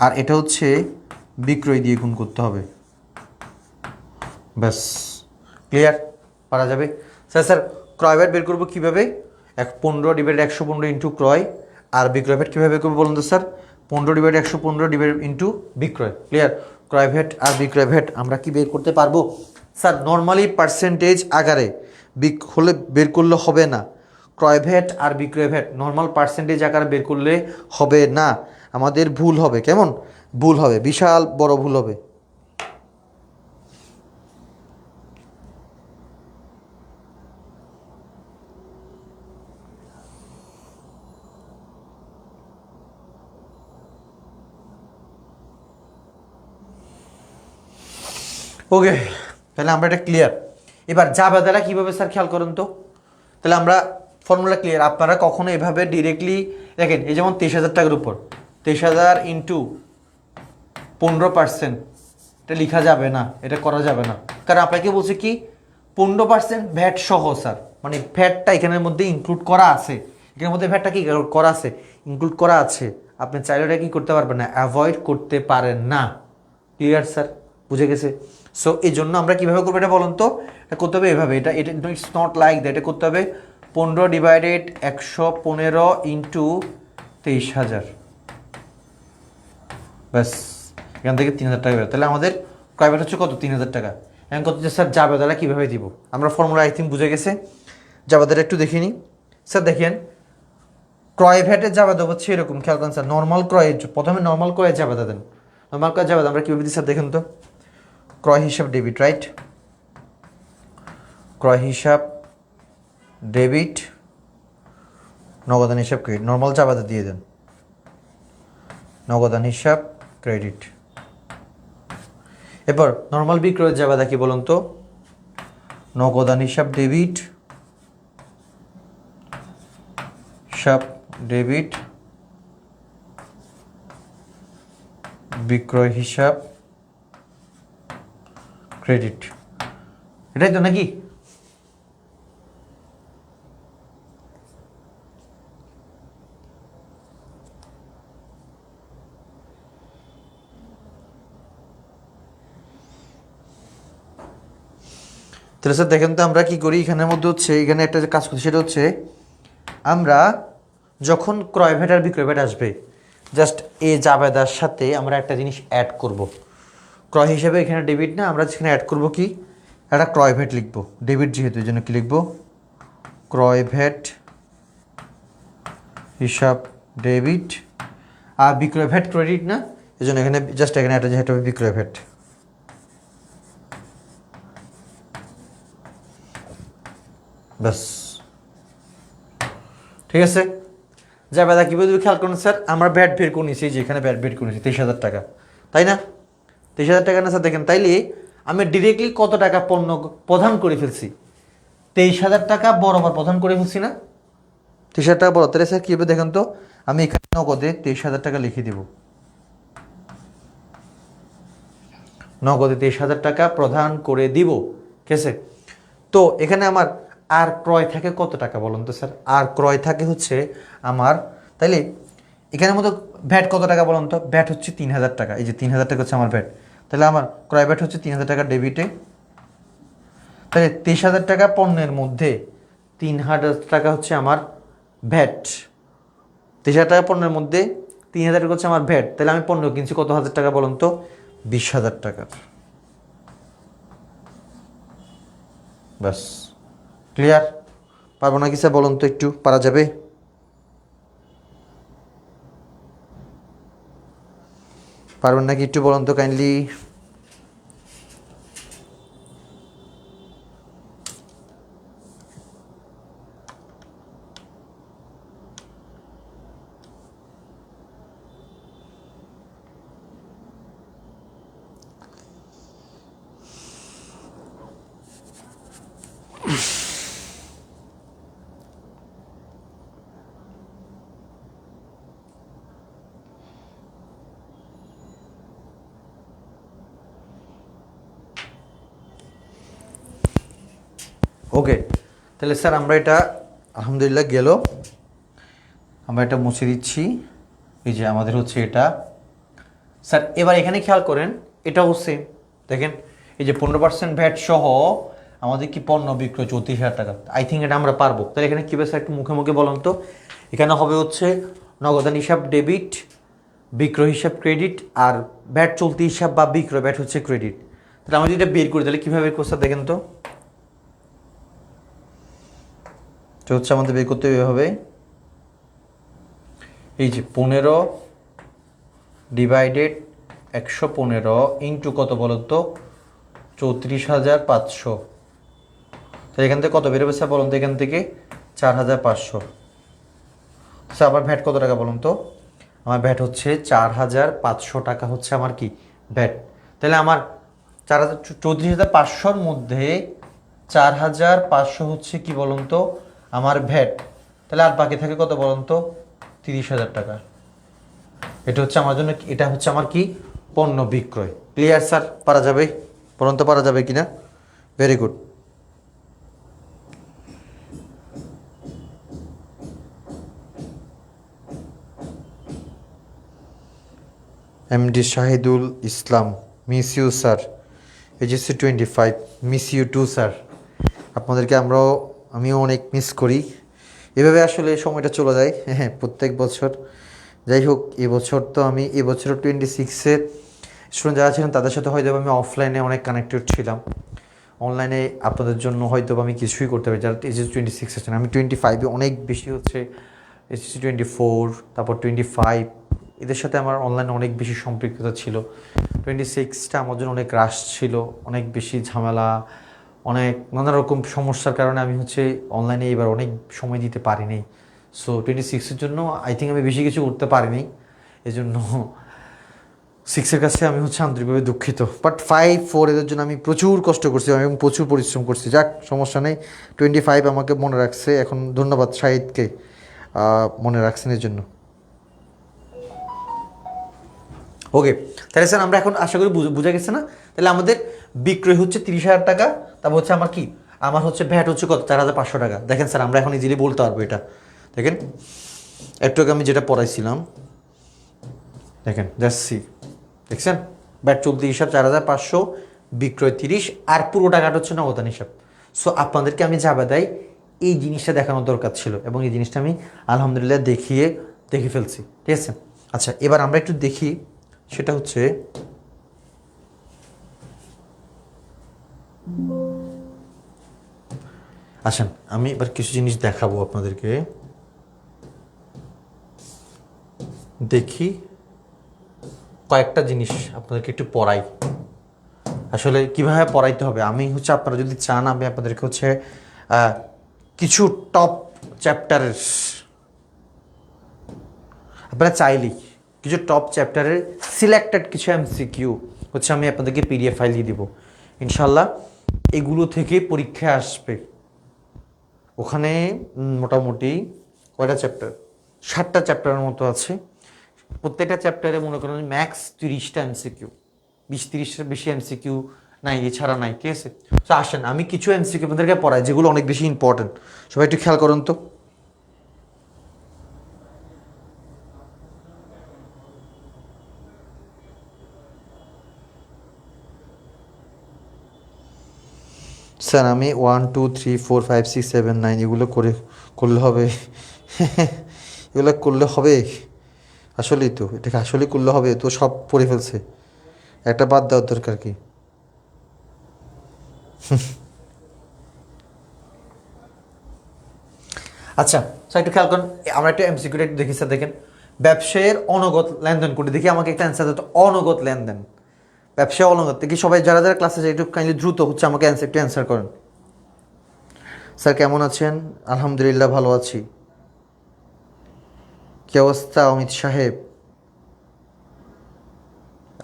আর এটা হচ্ছে বিক্রয় দিয়ে গুণ করতে হবে। ব্যাস, ক্লিয়ার? পারা যাবে স্যার। স্যার ক্রয় ভ্যাট বের করবো কীভাবে? 15/115 ইন্টু ক্রয়, আর বিক্রয় ভ্যাট কীভাবে বের করবো বলুন তো স্যার? 15/115 ইন্টু বিক্রয়। ক্লিয়ার? ক্রয় ভ্যাট আর বিক্রয় ভ্যাট আমরা কি বের করতে পারবো স্যার? নর্মালি পার্সেন্টেজ আকারে হলে বের করলে হবে না। ক্রয় ভ্যাট আর বিক্রয় ভ্যাট নর্মাল পার্সেন্টেজ আকারে বের করলে হবে না, আমাদের ভুল হবে। কেমন ভুল হবে? বিশাল বড় ভুল হবে। ওকে, তাহলে আমরা এটা ক্লিয়ার। এবার জাবেদাটা কীভাবে স্যার খেয়াল করুন তো। তাহলে আমরা ফর্মুলা ক্লিয়ার। আপনারা কখনো এভাবে ডিরেক্টলি দেখেন, এই যেমন 23,000 টাকার উপর 23,000 ইন্টু 15%, এটা লেখা যাবে না, এটা করা যাবে না। কারণ আপনাকে বলছে কি 15% ভ্যাট সহ স্যার, মানে ভ্যাটটা এখানের মধ্যে ইনক্লুড করা আছে। এখানের মধ্যে ভ্যাটটা কি করা আছে? ইনক্লুড করা আছে। আপনি চাইলে এটা কি করতে পারবেন না, অ্যাভয়েড করতে পারেন না। Clear sir? বুঝে গেছে? সো এই জন্য আমরা কীভাবে করবো এটা বলুন তো? এটা করতে হবে এভাবে, এটা এটা ইটস নট লাইক দ্যাট। এটা করতে হবে 15/115 ইন্টু 23,000। ব্যাস, এখান থেকে 3,000 টাকা বেরো। তাহলে আমাদের ক্রয় ভ্যাট হচ্ছে কত? 3,000 টাকা। এখন কত যে স্যার জাবেদাটা কীভাবে দিব? আমরা ফর্মুলা আই থিঙ্ক বুঝে গেছে। জাবেদাটা একটু দেখে নিই স্যার। দেখেন ক্রয় ভ্যাটের জাবেদা হচ্ছে এরকম, খেয়াল করেন স্যার। নর্মাল ক্রয়ের প্রথমে নর্মাল ক্রয়ের জাবেদা দেন। নর্মাল ক্রয়ের জাবেদা আমরা কীভাবে দিই স্যার দেখেন তো? ক্রয় হিসাব ডেবিট, রাইট? ক্রয় হিসাব ডেবিট, নগদান হিসাব ক্রেডিট। নর্মাল জাবেদা দিয়ে দেন, নগদান হিসাব ক্রেডিট। এরপর নর্মাল বিক্রয়ের জাবেদা কি বলুন তো? নগদান হিসাব ডেবিট, হিসাব ডেবিট, বিক্রয় হিসাব ক্রেডিট। এটাই তো নাকি? তাহলে স্যার দেখেন তো আমরা কি করি এখানের মধ্যে হচ্ছে, এখানে একটা যে কাজ করছি সেটা হচ্ছে আমরা যখন ক্রয় ভ্যাট আর বিক্রয় ভ্যাট আসবে, জাস্ট এ জাবেদার সাথে আমরা একটা জিনিস অ্যাড করব। ক্রয় হিসেবে এখানে ডেবিট না, আমরা সেখানে অ্যাড করব কি একটা ক্রয় ভ্যাট লিখব। ডেবিট যেহেতু এই জন্য কি লিখব? ক্রয় ভ্যাট হিসাব ডেবিট, আর বিক্রয় ভ্যাট ক্রেডিট না, এই জন্য এখানে জাস্ট এখানে একটা যেটা হবে বিক্রয় ভ্যাট। ব্যাস, ঠিক আছে। জাবেদা কীভাবে খেয়াল করুন স্যার? আমরা ভ্যাট বের করে নিয়েছি, যেখানে ভ্যাট বের করে নিয়েছি 23,000 টাকা, তাই না? 23,000 টাকা না স্যার? দেখেন তাইলে আমি ডিরেক্টলি কত টাকা পণ্য প্রদান করে ফেলছি? 23,000 টাকা বরাবর প্রদান করে ফেলছি না? 23,000 টাকা বড়। তাহলে স্যার কীভাবে দেখেন তো? আমি এখানে নগদে 23,000 টাকা লিখে দিব। নগদে 23,000 টাকা প্রদান করে দিব। ঠিক আছে? তো এখানে আমার আর ক্রয় থাকে কত টাকা বলুন তো স্যার? আর ক্রয় থাকে হচ্ছে আমার, তাইলে এখানের মধ্যে ভ্যাট কত টাকা বলুন তো? ভ্যাট হচ্ছে 3,000 টাকা। এই যে 3,000 টাকা হচ্ছে আমার ভ্যাট। তাহলে আমার ক্রয় ভ্যাট হচ্ছে 3,000 টাকা ডেবিটে। তাহলে 23,000 টাকা পণ্যের মধ্যে 3,000 টাকা হচ্ছে আমার ভ্যাট। 23,000 টাকা পণ্যের মধ্যে 3,000 টাকা হচ্ছে আমার ভ্যাট। তাহলে আমি পণ্য কিনছি কত হাজার টাকা বলুন তো? 20,000 টাকা। ব্যাস, ক্লিয়ার? পারবো না কি স্যার বলুন তো? একটু পারা যাবে? পারবেন নাকি একটু বলুন তো কাইন্ডলি। ওকে, তাহলে স্যার আমরা এটা আলহামদুলিল্লাহ গেল, আমরা এটা মুছে দিচ্ছি। এই যে আমাদের হচ্ছে এটা। স্যার এবার এখানে খেয়াল করেন, এটাও সেম। দেখেন এই যে 15% ভ্যাট সহ আমাদের কি পণ্য বিক্রয় 34,000 টাকা। আই থিঙ্ক এটা আমরা পারবো। তাহলে এখানে কী স্যার একটু মুখে মুখে বলুন তো। এখানে হবে হচ্ছে নগদান হিসাব ডেবিট, বিক্রয় হিসাব ক্রেডিট, আর ভ্যাট চলতি হিসাব বা বিক্রয় ভ্যাট হচ্ছে ক্রেডিট। তাহলে আমরা যদি এটা বের করি তাহলে কীভাবে বের করছি স্যার দেখেন তো। তো হচ্ছে আমাদের বের করতে হবে এই যে 15 ডিভাইডেড 115 ইন্টু কত বলুন তো 34,500। তাহলে এখান থেকে কত বেরোবে স্যার বলুন তো, এখান থেকে 4,500। স্যার আমার ভ্যাট কত টাকা বলুন তো। আমার ভ্যাট হচ্ছে 4,500 টাকা হচ্ছে আমার কি ভ্যাট। তাহলে আমার 34,500-র মধ্যে 4,500 হচ্ছে কি বলুন তো আমার ভ্যাট। তাহলে আর বাকি থাকে কত বলুন তো 30,000 টাকা। এটা হচ্ছে আমার জন্য, এটা হচ্ছে আমার কি পণ্য বিক্রয়। Clear sir? পারা যাবে বলুন তো, পারা যাবে কিনা? Very good. MD Shahidul Islam, miss you sir. HSC 25, miss you too sir. আপনাদেরকে আমিও অনেক মিস করি। এভাবে আসলে সময়টা চলে যায়, হ্যাঁ প্রত্যেক বছর। যাই হোক এবছর তো আমি এবছর 26-এ স্টুডেন্ট যারা ছিলেন তাদের সাথে হয়তো আমি অফলাইনে অনেক কানেক্টেড ছিলাম। অনলাইনে আপনাদের জন্য হয়তো আমি কিছুই করতে পারি। যারা এইচএসসি 26 আছেন, আমি 25-এ অনেক বেশি হচ্ছে এইচএসসি 24, তারপর 25, এদের সাথে আমার অনলাইনে অনেক বেশি সম্পৃক্ততা ছিল। 26টা আমার জন্য অনেক রাশ ছিল, অনেক বেশি ঝামেলা, অনেক নানা রকম সমস্যার কারণে আমি হচ্ছে অনলাইনে এবার অনেক সময় দিতে পারিনি। সো 26-এর জন্য আই থিঙ্ক আমি বেশি কিছু করতে পারিনি। এই জন্য 6-এর কাছে আমি হচ্ছে আন্তরিকভাবে দুঃখিত। বাট 5-4 এদের জন্য আমি প্রচুর কষ্ট করছি এবং প্রচুর পরিশ্রম করছি। যাক সমস্যা নেই, 25 আমাকে মনে রাখছে। এখন ধন্যবাদ শাহিদকে মনে রাখছেন এর জন্য। ওকে, তাহলে স্যার আমরা এখন আশা করি বুঝা গেছে না। তাহলে আমাদের বিক্রয় হচ্ছে 30,000 টাকা, তারপর হচ্ছে আমার কি আমার হচ্ছে ভ্যাট হচ্ছে কত 4,500 টাকা। দেখেন স্যার আমরা এখন ইজিলি বলতে পারবো এটা। দেখেন একটু আগে আমি যেটা পড়াইছিলাম, দেখেন যাচ্ছি, দেখছেন ভ্যাট চলতি হিসাব 4,500, বিক্রয় 30, আর পুরো টাকাটা হচ্ছে নগদান হিসাব। সো আপনাদেরকে আমি যা দেয় এই জিনিসটা দেখানোর দরকার ছিল, এবং এই জিনিসটা আমি আলহামদুলিল্লাহ দেখে ফেলছি। ঠিক আছে, আচ্ছা এবার আমরা একটু দেখি, সেটা হচ্ছে আসেন আমি এবার কিছু জিনিস দেখাবো আপনাদেরকে। দেখি কয়েকটা জিনিস আপনাদেরকে একটু পড়াই, আসলে কিভাবে পড়াইতে হবে। আমি হচ্ছে আপনারা যদি চান আমি আপনাদেরকে হচ্ছে কিছু টপ চ্যাপ্টারের, আপনারা চাইলেই কিছু টপ চ্যাপ্টারের সিলেক্টেড কিছু এমসিকিউ হচ্ছে আমি আপনাদেরকে পিডিএফ ফাইল দিয়ে দিব ইনশাল্লাহ। এগুলো থেকে পরীক্ষায় আসবে। ওখানে মোটামুটি কয়টা চ্যাপ্টার, 7টা চ্যাপ্টারের মতো আছে। প্রত্যেকটা চ্যাপ্টারে মনে করেন ম্যাক্স 30টা এমসিকিউ, 20-30টার বেশি এমসিকিউ নাই, এছাড়া নাই। ঠিক আছে, তো আসেন আমি কিছু এমসিকিউ আপনাদেরকে পড়াই যেগুলো অনেক বেশি ইম্পর্টেন্ট। সবাই একটু খেয়াল করুন তো। স্যার আমি 1 2 3 4 5 6 7 9 এগুলো করলে হবে? এগুলো করলে হবে? আসলেই তো এটাকে আসলেই করলে হবে তো, সব পড়ে ফেলছে, একটা বাদ দেওয়ার দরকার কি? আচ্ছা স্যার একটু খেয়াল করুন, আমরা একটা এমসিকিউটা একটু দেখি স্যার। দেখেন ব্যবসায়ের অনগত লেনদেন কোনটি, দেখি আমাকে একটা অ্যান্সার দিতে। অনগত লেনদেন, ব্যবসায় অনগত, দেখি সবাই যারা যারা ক্লাসে যায় একটু কাইন্ডলি দ্রুত হচ্ছে আমাকে একটু অ্যান্সার করেন। স্যার কেমন আছেন? আলহামদুলিল্লাহ ভালো আছি। কি অবস্থা অমিত সাহেব?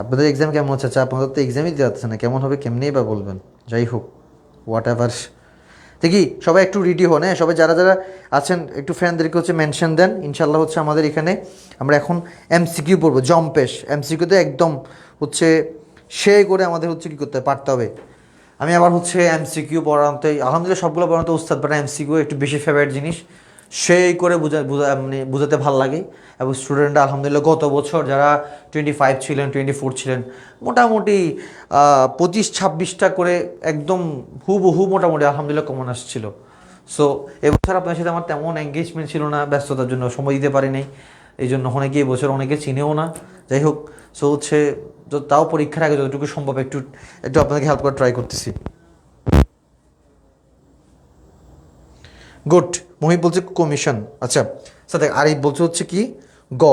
আপনাদের এক্সাম কেমন হচ্ছে? আচ্ছা আপনাদের তো এক্সামই দিতে যাচ্ছে না, কেমন হবে কেমনেই বা বলবেন। যাই হোক, হোয়াট এভার। দেখি সবাই একটু রেডি হন, হ্যাঁ সবাই যারা যারা আছেন একটু ফ্রেন্ডদেরকে হচ্ছে মেনশন দেন। ইনশাল্লাহ হচ্ছে আমাদের এখানে আমরা এখন এমসিকিউ পড়বো, জম্পেশ এমসিকিউতে একদম হচ্ছে সে করে আমাদের হচ্ছে কী করতে পারতে হবে। আমি আবার হচ্ছে এমসিকিউ পড়াতে আলহামদুলিল্লাহ সবগুলো পড়াতে উস্তাদ, বাট এমসিকিউ একটু বেশি ফেভারিট জিনিস, সেই করে মানে বোঝাতে ভালো লাগে। এবং স্টুডেন্টরা আলহামদুলিল্লাহ গত বছর যারা 25 ছিলেন, 24 ছিলেন, মোটামুটি 25-26টা করে একদম হুবহু মোটামুটি আলহামদুলিল্লাহ কমন আসছিল। সো এবছর আপনার সাথে আমার তেমন এঙ্গেজমেন্ট ছিল না, ব্যস্ততার জন্য সময় দিতে পারিনি, এই জন্য অনেকে এবছর অনেকে চিনেও না। যাই হোক, সো হচ্ছে তাও পরীক্ষার আগে যতটুকু সম্ভব একটু একটু আপনাকে হেল্প করার ট্রাই করতেছি। গুড। মহিব বলছে কমিশন। আচ্ছা স্যার, আরিফ বলছে হচ্ছে কি গ।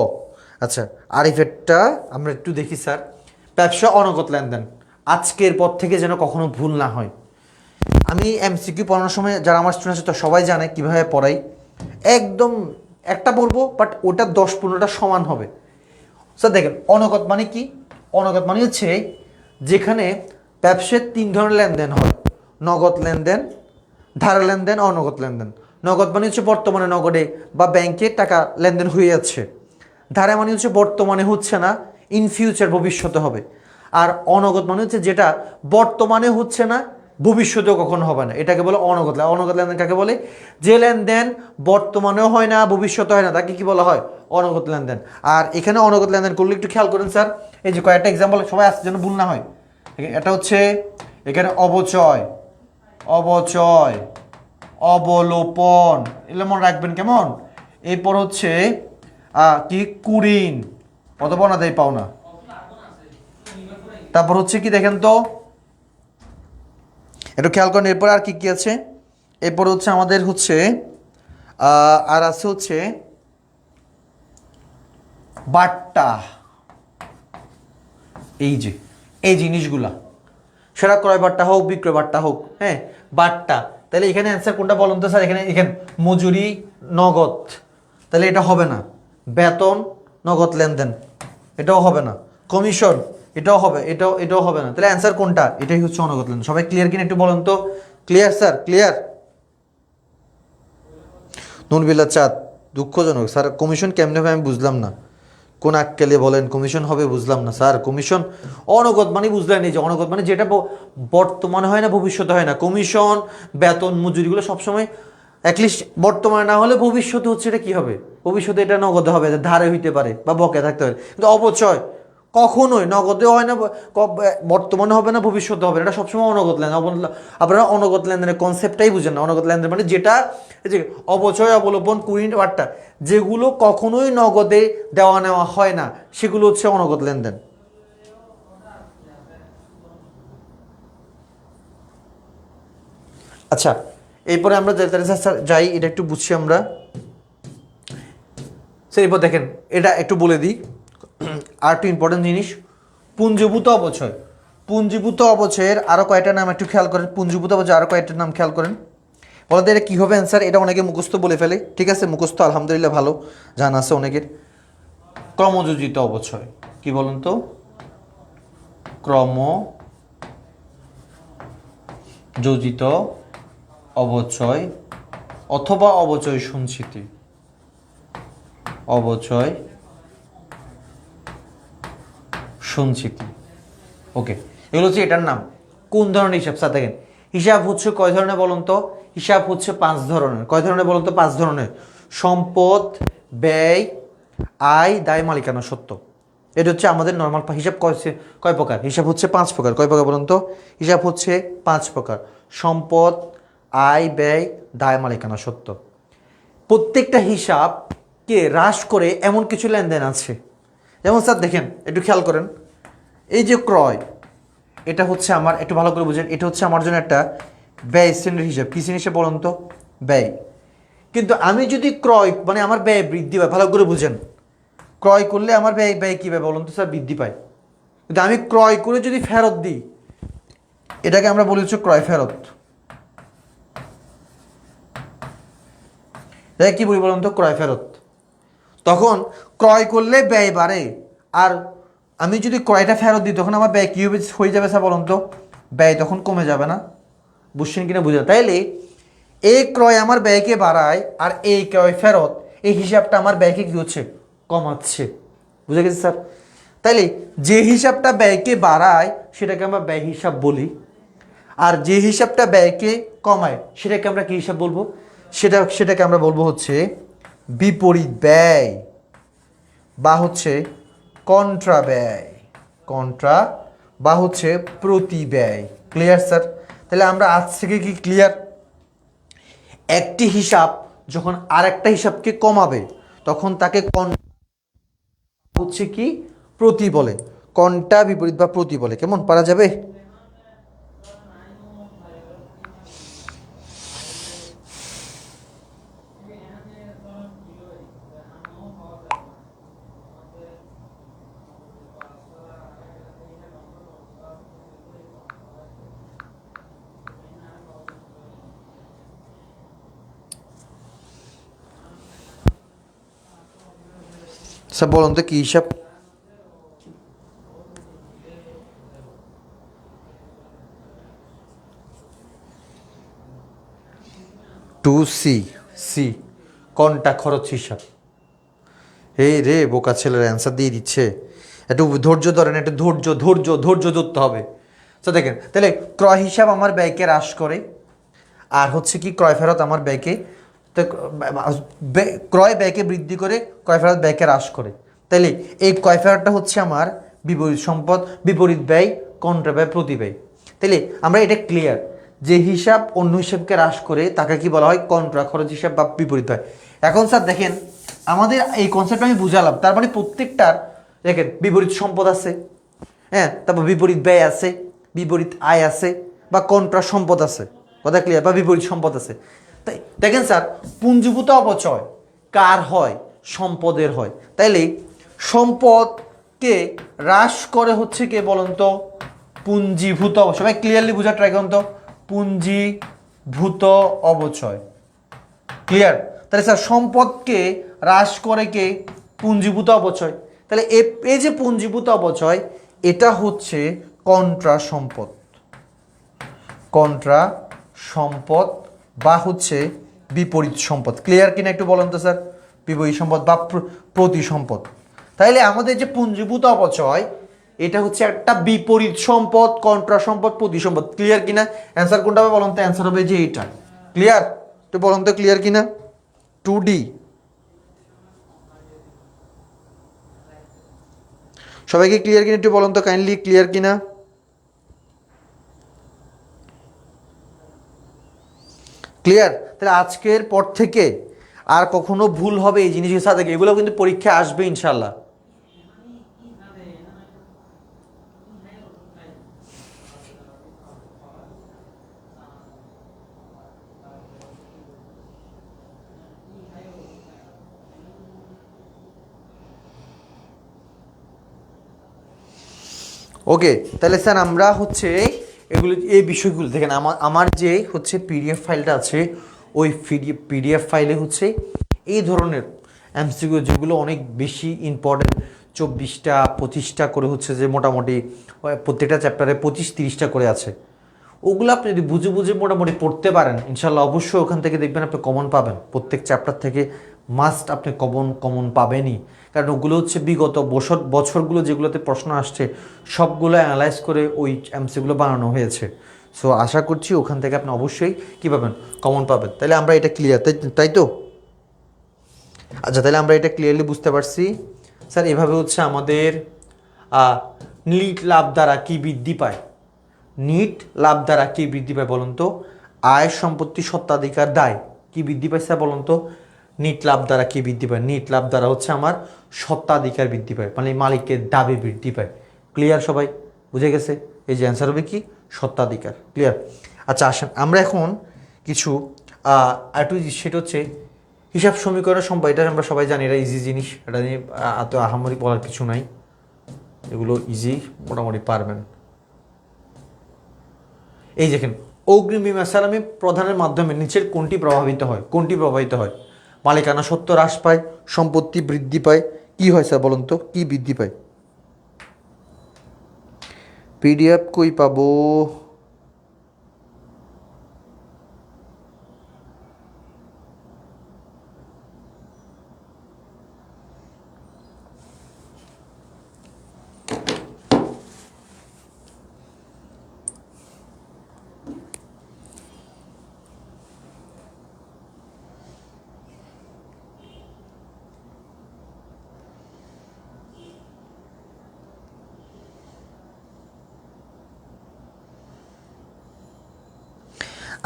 আচ্ছা আরিফেরটা আমরা একটু দেখি স্যার। ব্যবসা অনগত লেনদেন, আজকের পর থেকে যেন কখনো ভুল না হয়। আমি এমসিকিউ পড়ানোর সময় যারা আমার স্টুডেন্ট আছে তো সবাই জানে কীভাবে পড়াই। একদম একটা পড়বো বাট ওটা 10-15টা সমান হবে। স্যার দেখেন অনগত মানে কি? অনগত মানে হচ্ছে যেখানে ব্যবসার 3 ধরনের লেনদেন হয়: নগদ লেনদেন, ধারা লেনদেন, অনগদ লেনদেন। নগদ মানে হচ্ছে বর্তমানে নগদে বা ব্যাংকে টাকা লেনদেন হয়ে যাচ্ছে। ধারা মানে হচ্ছে বর্তমানে হচ্ছে না, ইন ফিউচার ভবিষ্যতে হবে। আর অনগদ মানে হচ্ছে যেটা বর্তমানে হচ্ছে না, ভবিষ্যতেও কখনো হবে না, এটাকে বলে অনগদ লেনদেন। অনগদ লেনদেন কাকে বলে? যে লেনদেন বর্তমানেও হয় না, ভবিষ্যতে হয় না, তাকে কি বলা হয়? অনগদ লেনদেন। আর এখানে অনগদ লেনদেন করলে একটু খেয়াল করেন স্যার, এই যে কয়েকটা এক্সাম্পল সবাই আসছে যেন ভুল না হয়। এটা হচ্ছে এখানে অবচয়, অবচয়, অবলোপন, এগুলো মনে রাখবেন কেমন। এরপর হচ্ছে কি কুরিন, অথবা না দেয় পাওনা। তারপর হচ্ছে কি দেখেন তো, একটু খেয়াল করেন এরপর আর কি কি আছে। এরপর হচ্ছে আমাদের হচ্ছে আর আছে হচ্ছে বাট্টা। এই যে এই জিনিসগুলা, সেটা ক্রয় বাট্টা হোক বিক্রয় বাট্টা হোক, হ্যাঁ বাট্টা। তাহলে এখানে অ্যান্সার কোনটা বলুন তো স্যার? এখানে মজুরি নগদ, তাহলে এটা হবে না। বেতন নগদ লেনদেন, এটাও হবে না। কমিশন এটাও হবে, এটাও হবে না। তাহলে অ্যান্সার কোনটা? এটাই হচ্ছে অনগদ লেনদেন। সবাই ক্লিয়ার কিনা একটু বলুন তো। Clear sir? ক্লিয়ার? নুরবিল্লা চাঁদ, দুঃখজনক স্যার, কমিশন কেমনে হবে আমি বুঝলাম না। কোন আক্কেলে বলেন কমিশন হবে? বুঝলাম না স্যার। কমিশন অনগদ মানে বুঝলেন, এই যে অনগদ মানে যেটা বর্তমানে হয় না, ভবিষ্যতে হয় না। কমিশন, বেতন, মজুরিগুলো সবসময় অ্যাটলিস্ট বর্তমানে না হলে ভবিষ্যতে হচ্ছে এটা কী হবে? ভবিষ্যতে এটা নগদে হবে, ধারে হইতে পারে বা বকে থাকতে পারে। কিন্তু অবচয় কখনোই নগদেও হয় না, বর্তমানে হবে না, ভবিষ্যতে হবে না, এটা সবসময় অনগদ লেনদেন। আপনারা অনগদ লেনদেনের কনসেপ্টটাই বুঝেন না। অনগদ লেনদেন মানে যেটা এই যে অবচয়, অবলোপন, কুইন্ট বাট্টা, যেগুলো কখনোই নগদে দেওয়া নেওয়া হয় না, সেগুলো হচ্ছে অনগদ লেনদেন। আচ্ছা এরপরে আমরা যাই, এটা একটু বুঝছি আমরা স্যার। এরপর দেখেন এটা একটু বলে দিই, আর একটু ইম্পর্টেন্ট জিনিস, পুঞ্জীভূত অবচয়। পুঞ্জীভূত অবচয়ের আরও কয়েকটা নাম একটু খেয়াল করেন। পুঞ্জীভূত অবচয় আরও কয়েকটা নাম খেয়াল করেন। বলতে এটা কী হবে অ্যান্সার? এটা অনেকে মুখস্থ বলে ফেলে, ঠিক আছে, মুখস্থ আলহামদুলিল্লাহ ভালো, জানা আছে অনেকের। ক্রমযোজিত অবচয়, কি বলুন তো? ক্রমযোজিত অবচয় অথবা অবচয় সঞ্চিতি। অবচয় সঞ্চিতি, ওকে, এগুলো হচ্ছে এটার নাম। কোন ধরনের হিসাব স্যার? দেখেন হিসাব হচ্ছে কয় ধরনের বলুন তো? হিসাব হচ্ছে 5 ধরনের। কয় ধরনের বলুন তো? 5 ধরনের। সম্পদ, ব্যয়, আয়, দায়, মালিকানা সত্ত্ব। এটা হচ্ছে আমাদের নর্মাল হিসাব। কয় প্রকার? হিসাব হচ্ছে 5 প্রকার। কয় প্রকার বলুন তো? হিসাব হচ্ছে 5 প্রকার: সম্পদ, আয়, ব্যয়, দায়, মালিকানা সত্ত্ব। প্রত্যেকটা হিসাবকে হ্রাস করে এমন কিছু লেনদেন আছে। যেমন স্যার দেখেন একটু খেয়াল করেন, এই যে ক্রয়, এটা হচ্ছে আমার, একটু ভালো করে বুঝেন, এটা হচ্ছে আমার জন্য একটা ব্যয় শ্রেণীর হিসাব। কী শ্রেণীর হিসাব বলুন তো? ব্যয়। কিন্তু আমি যদি ক্রয় মানে আমার ব্যয় বৃদ্ধি হয়, ভালো করে বুঝেন, ক্রয় করলে আমার ব্যয় ব্যয় কী ব্যয় বলুন তো স্যার? বৃদ্ধি পায়। কিন্তু আমি ক্রয় করে যদি ফেরত দিই, এটাকে আমরা বলি হচ্ছে ক্রয় ফেরত। এটা কী বলি বলুন তো? ক্রয় ফেরত। তখন ক্রয় করলে ব্যয় বাড়ে, আর আমি যদি ক্রয়টা ফেরত দিই তখন আমার ব্যয় কী হয়ে যাবে স্যার বলুন তো? ব্যয় তখন কমে যাবে না? বুঝছেন কিনা বুঝলেন? তাইলে এই ক্রয় আমার ব্যয়কে বাড়ায়, আর এই ক্রয় ফেরত, এই হিসাবটা আমার ব্যয়কে কী হচ্ছে? কমাচ্ছে। বুঝে গেছে স্যার? তাইলে যে হিসাবটা ব্যয়কে বাড়ায় সেটাকে আমরা ব্যয় হিসাব বলি, আর যে হিসাবটা ব্যয়কে কমায় সেটাকে আমরা কী হিসাব বলবো? সেটাকে আমরা বলবো হচ্ছে বিপরীত ব্যয়, বা হচ্ছে কন্ট্রা ব্যয়, কন্ট্রা বা হচ্ছে প্রতি ব্যয়। Clear sir? তাহলে আমরা আজ থেকে কি ক্লিয়ার? একটি হিসাব যখন আর একটা হিসাবকে কমাবে তখন তাকে হচ্ছে কি প্রতি বলে, কন্টা বিপরীত বা প্রতি বলে। কেমন পারা যাবে? স্যার বলুন তো কি হিসাব? টু সি, সি কন্টা খরচ হিসাব। এই রে বোকা ছেলের অ্যান্সার দিয়ে দিচ্ছে। একটু ধৈর্য ধরেন, একটু ধৈর্য ধরতে হবে। তো দেখেন, তাহলে ক্রয় হিসাব আমার ব্যয়কে হ্রাস করে, আর হচ্ছে কি ক্রয় ফেরত আমার ব্যয়কে, তো ক্রয় ব্যয়কে বৃদ্ধি করে, ক্রয় ফেরত ব্যয়কে হ্রাস করে। তাইলে এই ক্রয় ফেরতটা হচ্ছে আমার বিপরীত সম্পদ, বিপরীত ব্যয়, কন্ট্রা ব্যয়, প্রতি ব্যয়। তাইলে আমরা এটা ক্লিয়ার, যে হিসাব অন্য হিসাবকে হ্রাস করে তাকে কি বলা হয়? কন্ট্রা খরচ হিসাব বা বিপরীত ব্যয়। এখন স্যার দেখেন, আমাদের এই কনসেপ্ট আমি বুঝালাম, তার মানে প্রত্যেকটার দেখেন বিপরীত সম্পদ আছে, হ্যাঁ, তারপর বিপরীত ব্যয় আছে, বিপরীত আয় আছে, বা কন্ট্রা সম্পদ আছে। কথা ক্লিয়ার? বা বিপরীত সম্পদ আছে। তাই দেখেন স্যার, পুঞ্জীভূত অপচয় কার হয়? সম্পদের হয়। তাইলে সম্পদকে হ্রাস করে হচ্ছে কে বলুন তো? পুঞ্জীভূত অপচয়। ভাই ক্লিয়ারলি বোঝা ট্রাই করুন তো, পুঞ্জীভূত অপচয়। ক্লিয়ার? তাহলে স্যার সম্পদকে হ্রাস করে কে? পুঞ্জীভূত অপচয়। তাহলে এই যে পুঞ্জীভূত অপচয়, এটা হচ্ছে কন্ট্রা সম্পদ, কন্ট্রা সম্পদ বা হচ্ছে বিপরীত সম্পদ। ক্লিয়ার কিনা একটু বলেন তো স্যার? বিপরীত সম্পদ বা প্রতি সম্পদ। তাইলে আমাদের যে পুঞ্জীভূত অপচয়, এটা হচ্ছে একটা বিপরীত সম্পদ, কন্ট্রা সম্পদ, প্রতি সম্পদ। ক্লিয়ার কিনা? অ্যান্সার কোনটা হবে বলুন তো? অ্যান্সার হবে যে এইটা। ক্লিয়ার? তো বলুন তো ক্লিয়ার কিনা? 2D। সবাইকে ক্লিয়ার কিনা একটু বলুন তো কাইন্ডলি, ক্লিয়ার কিনা? ক্লিয়ার? তাহলে আজকের পর থেকে আর কখনো ভুল হবে এই জিনিসের সাথে, এগুলো কিন্তু পরীক্ষায় আসবে ইনশাল্লাহ। ওকে, তাহলে স্যার আমরা হচ্ছে এগুলো, এই বিষয়গুলো দেখেন, আমার যে হচ্ছে পিডিএফ ফাইলটা আছে, ওই পিডিএফ ফাইলে হচ্ছে এই ধরনের এমসিকিউ যেগুলো অনেক বেশি ইম্পর্টেন্ট, 24টা 25টা করে হচ্ছে যে মোটামুটি প্রত্যেকটা চ্যাপ্টারে 25-30টা করে আছে। ওগুলো আপনি যদি বুঝে বুঝে মোটামুটি পড়তে পারেন ইনশাল্লাহ, অবশ্যই ওখান থেকে দেখবেন আপনি কমন পাবেন। প্রত্যেক চ্যাপ্টার থেকে মাস্ট আপনি কমন পাবেনই, কারণ ওগুলো হচ্ছে বিগত বছরগুলো যেগুলোতে প্রশ্ন আসছে সবগুলো অ্যানালাইজ করে ওই এমসিগুলো বানানো হয়েছে। সো আশা করছি ওখান থেকে আপনি অবশ্যই কী পাবেন? কমন পাবেন। তাহলে আমরা এটা ক্লিয়ার, তাই তো? আচ্ছা, তাহলে আমরা এটা ক্লিয়ারলি বুঝতে পারছি। স্যার এভাবে হচ্ছে আমাদের নিট লাভ দ্বারা কি বৃদ্ধি পায়? নিট লাভ দ্বারা কি বৃদ্ধি পায় বলুন তো? আয়, সম্পত্তি, স্বত্বাধিকার, দায় কি বৃদ্ধি পায় স্যার বলুন তো? নিট লাভ দ্বারা কি বৃদ্ধি পায়? নিট লাভ দ্বারা হচ্ছে আমার স্বত্বাধিকার বৃদ্ধি পায়, মানে মালিকের দাবি বৃদ্ধি পায়। ক্লিয়ার? সবাই বুঝে গেছে? এই যে অ্যান্সার হবে কি? স্বত্বাধিকার। ক্লিয়ার? আচ্ছা আসেন আমরা এখন কিছু একটু, সেটা হচ্ছে হিসাব সমীকরণ সম্পর্ক এটা আমরা সবাই জানি, এটা ইজি জিনিস, এটা নিয়ে এত আহামরি বলার কিছু নাই, এগুলো ইজি, মোটামুটি পারবেন। এই দেখেন, অগ্রিম বিমা সালামি প্রদানের মাধ্যমে নিচের কোনটি প্রভাবিত হয়? কোনটি প্রভাবিত হয়? মালিকানা সত্ত্ব হ্রাস পায়, সম্পত্তি বৃদ্ধি পায়, কি হয় স্যার বলুন তো, কি বৃদ্ধি পায়? পিডিএফ কই পাবো?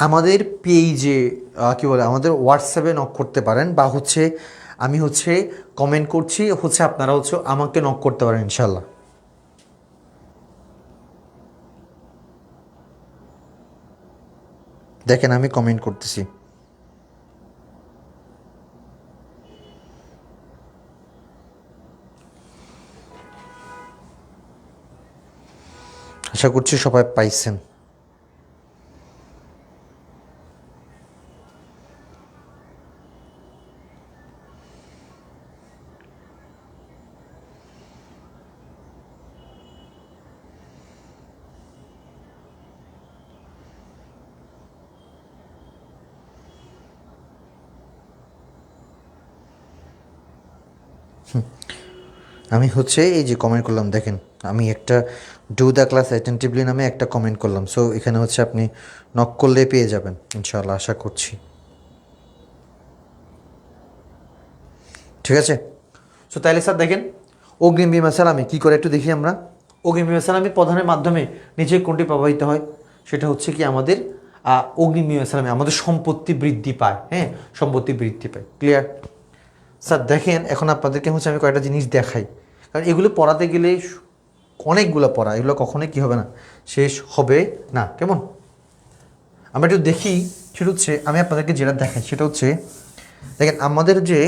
আমাদের পেজে কী বলে, আমাদের হোয়াটসঅ্যাপে নক করতে পারেন, বা হচ্ছে আমি হচ্ছে কমেন্ট করছি, হচ্ছে আপনারা হচ্ছে আমাকে নক করতে পারেন ইনশাল্লাহ। দেখেন আমি কমেন্ট করতেছি। আশা করছি সবাই পাইছেন। আমি হচ্ছে এই যে কমেন্ট করলাম, দেখেন আমি একটা ডু দ্য ক্লাস অ্যাটেন্টিভলি নামে একটা কমেন্ট করলাম। সো এখানে হচ্ছে আপনি নক করলে পেয়ে যাবেন ইনশাআল্লাহ, আশা করছি। ঠিক আছে। সো তাইলে স্যার দেখেন, অগ্রিম বিমা সালামি কী করে একটু দেখি আমরা। অগ্রিম বিমা সালামি প্রদানের মাধ্যমে নিচে কোনটি প্রভাবিত হয়? সেটা হচ্ছে কি আমাদের অগ্রিম বিমা সালামি আমাদের সম্পত্তি বৃদ্ধি পায়। হ্যাঁ, সম্পত্তি বৃদ্ধি পায়। ক্লিয়ার? স্যার দেখেন এখন আপনাদেরকে হচ্ছে আমি কয়েকটা জিনিস দেখাই, কারণ এগুলো পড়াতে গেলে অনেকগুলো পড়া, এগুলো কখনোই কী হবে না, শেষ হবে না। কেমন? আমরা একটু দেখি। সেটা হচ্ছে আমি আপনাদেরকে যেটা দেখাই সেটা হচ্ছে, দেখেন আমাদের যে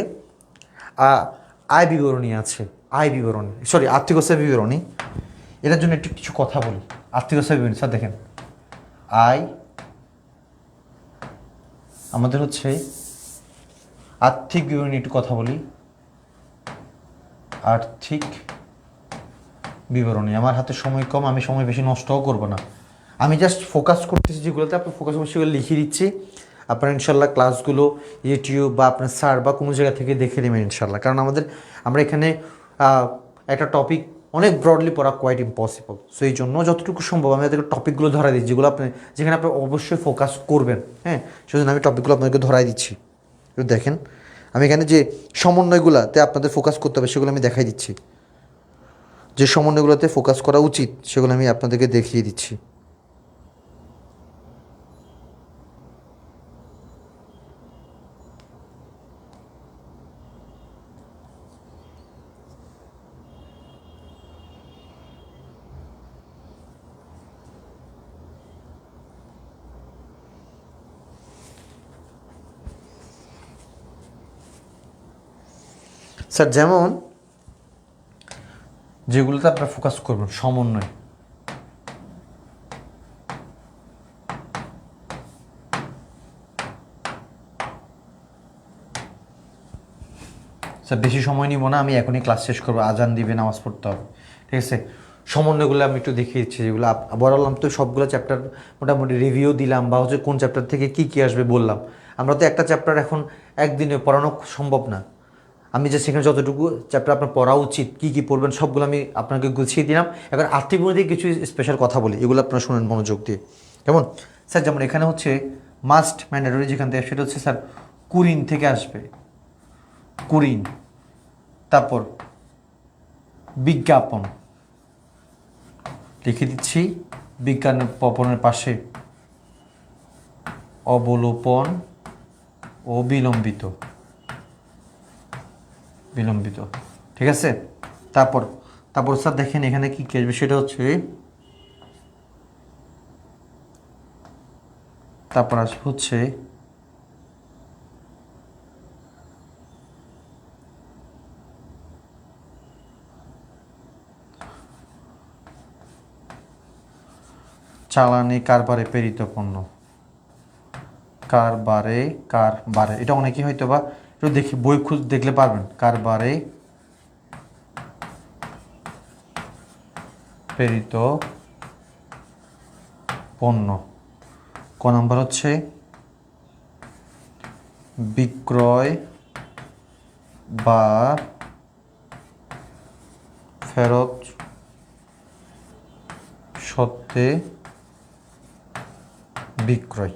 আয় বিবরণী আছে, আয় বিবরণী, সরি আর্থিক অবস্থার বিবরণী, এটার জন্য একটু কিছু কথা বলি। আর্থিক অবস্থার বিবরণী স্যার দেখেন, আয় আমাদের হচ্ছে আর্থিক বিবরণী, একটু কথা বলি। আর্থিক বিবরণী, আমার হাতে সময় কম, আমি সময় বেশি নষ্টও করব না, আমি জাস্ট ফোকাস করতেছি যেগুলোতে আপনি ফোকাস করছি সেগুলো লিখে দিচ্ছি। আপনার ইনশাল্লাহ ক্লাসগুলো ইউটিউব বা আপনার স্যার বা কোনো জায়গা থেকে দেখে নেবেন ইনশাল্লাহ, কারণ আমরা এখানে একটা টপিক অনেক ব্রডলি পড়া কোয়াইট ইম্পসিবল। সো এই জন্য যতটুকু সম্ভব আমি আপনাদেরকে টপিকগুলো ধরাই দিচ্ছি, যেগুলো যেখানে আপনি অবশ্যই ফোকাস করবেন। হ্যাঁ, সেজন্য আমি টপিকগুলো আপনাদেরকে ধরাই দিচ্ছি। একটু দেখেন, আমি এখানে যে সমন্বয়গুলোতে আপনাদের ফোকাস করতে হবে সেগুলো আমি দেখাই দিচ্ছি, যে সমন্বয়গুলোতে ফোকাস করা উচিত সেগুলো আমি আপনাদেরকে দেখিয়ে দিচ্ছি। স্যার যেমন যেগুলোতে আপনারা ফোকাস করবেন, সমন্বয়, স্যার বেশি সময় নিব না, আমি এখনই ক্লাস শেষ করবো, আজান দিবে, নামাজ পড়তে হবে। ঠিক আছে, সমন্বয়গুলো আমি একটু দেখিয়ে দিচ্ছি, যেগুলো বললাম তো সবগুলো চ্যাপ্টার মোটামুটি রিভিউ দিলাম, বা হচ্ছে কোন চ্যাপ্টার থেকে কী কী আসবে বললাম। আমরা তো একটা চ্যাপ্টার এখন একদিনে পড়ানো সম্ভব না, আমি যে সেখানে যতটুকু চ্যাপ্টার আপনার পড়া উচিত, কী কী পড়বেন সবগুলো আমি আপনাকে গুছিয়ে দিলাম। এখন আর্থিক মধ্যে কিছু স্পেশাল কথা বলি, এগুলো আপনারা শুনেন মনোযোগ দিয়ে। কেমন? স্যার যেমন এখানে হচ্ছে মাস্ট ম্যান্ডেটরি, যেখান থেকে সেটা হচ্ছে স্যার কুরিন থেকে আসবে, কুরিন। তারপর বিজ্ঞাপন লিখে দিচ্ছি, বিজ্ঞাপনের পাশে অবলোপন ও বিলম্বিত, বিলম্বিত। ঠিক আছে। তারপর তারপর স্যার দেখেন এখানে কী কী আসবে, সেটা হচ্ছে তারপর আসবে হচ্ছে চালানি কারবারে প্রেরিত পণ্য, কারবারে কারবারে, এটা অনেকেই হয়তো বা একটু দেখি বই খুঁজ দেখলে পারবেন। কারবারে প্রেরিত পণ্য। ক নাম্বার হচ্ছে বিক্রয় বা ফেরত সত্ত্বে বিক্রয়।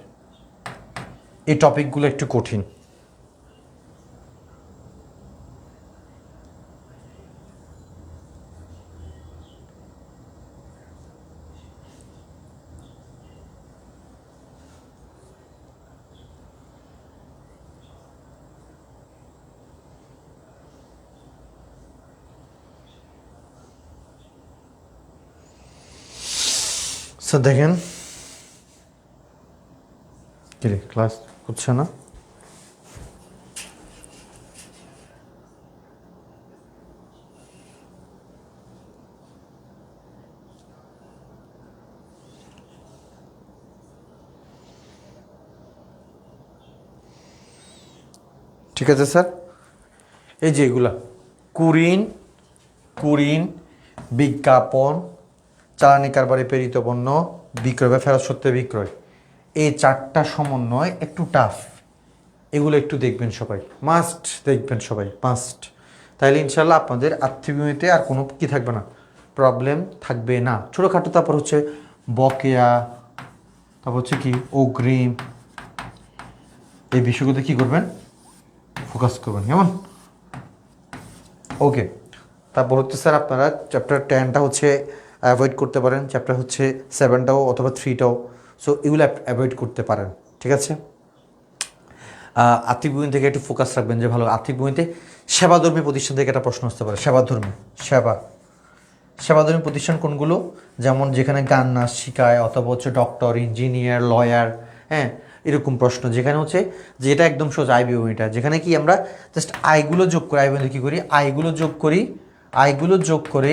এই টপিকগুলো একটু কঠিন। স্যার দেখেন কি রে, ক্লাস হচ্ছে না? ঠিক আছে স্যার, এই যে এগুলা কুরিন, কুরিন, বিজ্ঞাপন, চালানি কারবারে প্রেরিত পণ্য, বিক্রয় বা ফেরত সত্ত্বে বিক্রয়, এই চারটা সমন্বয় একটু টাফ। এগুলো একটু দেখবেন সবাই, মাস্ট দেখবেন সবাই, মাস্ট। তাইলে ইনশাল্লাহ আপনাদের আর্থিক বিনিয়োগে আর কোনো কি থাকবে না, প্রবলেম থাকবে না। ছোটোখাটো তারপর হচ্ছে বকেয়া, তারপর হচ্ছে কি অগ্রিম, এই বিষয়গুলোতে কী করবেন, ফোকাস করবেন, কেমন? ওকে। তারপর হচ্ছে স্যার আপনারা চ্যাপ্টার 10টা হচ্ছে অ্যাভয়েড করতে পারেন, চ্যাপ্টার হচ্ছে 7টাও অথবা 3টাও, সো এগুলো অ্যাভয়েড করতে পারেন, ঠিক আছে? আর্থিক বিজ্ঞান থেকে একটু ফোকাস রাখবেন যে ভালো। আর্থিক বিজ্ঞানীতে সেবাধর্মী প্রতিষ্ঠান থেকে একটা প্রশ্ন আসতে পারে, সেবাধর্মী প্রতিষ্ঠান কোনগুলো? যেমন যেখানে গান নাচ শিখায়, অথবা হচ্ছে ডক্টর, ইঞ্জিনিয়ার, লয়ার, হ্যাঁ, এরকম প্রশ্ন যেখানে হচ্ছে যেটা একদম সোজা আয় বিবরণীটা, যেখানে কি আমরা জাস্ট আয়গুলো যোগ করি, আয় বিবরণী কী করি, আয়গুলো যোগ করি, আয়গুলো যোগ করে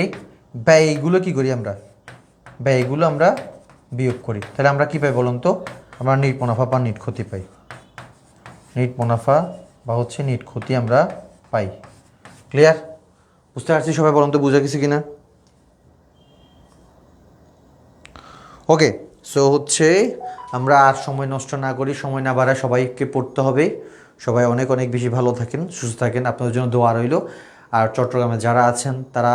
ব্যয়গুলো কী করি আমরা, ব্যয়গুলো আমরা বিয়োগ করি। তাহলে আমরা কী পাই বলুন তো? আমরা নিট মুনাফা বা নিট ক্ষতি পাই, নিট মুনাফা বা হচ্ছে নিট ক্ষতি আমরা পাই। ক্লিয়ার? বুঝতে পারছি সবাই? বলুন তো বুঝা গেছে কিনা? ওকে, সো হচ্ছে আমরা আর সময় নষ্ট না করি, সময় না বাড়ায় সবাইকে পড়তে হবে। সবাই অনেক অনেক বেশি ভালো থাকেন, সুস্থ থাকেন, আপনাদের জন্য দোয়া রইল। আর চট্টগ্রামে যারা আছেন তারা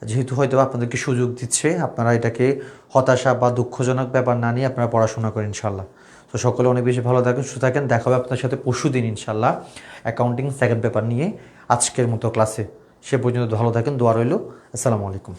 যেহেতু হয়তো আপনাদেরকে সুযোগ দিচ্ছে, আপনারা এটাকে হতাশা বা দুঃখজনক ব্যাপার না নিয়ে আপনারা পড়াশোনা করেন ইনশাল্লাহ। তো সকলে অনেক বেশি ভালো থাকেন, সুস্থ থাকেন। দেখা হবে আপনার সাথে পরশুদিন ইনশাল্লাহ অ্যাকাউন্টিং সেকেন্ড পেপার নিয়ে আজকের মতো ক্লাসে। সে পর্যন্ত ভালো থাকেন, দোয়া রইল। আসসালামু আলাইকুম।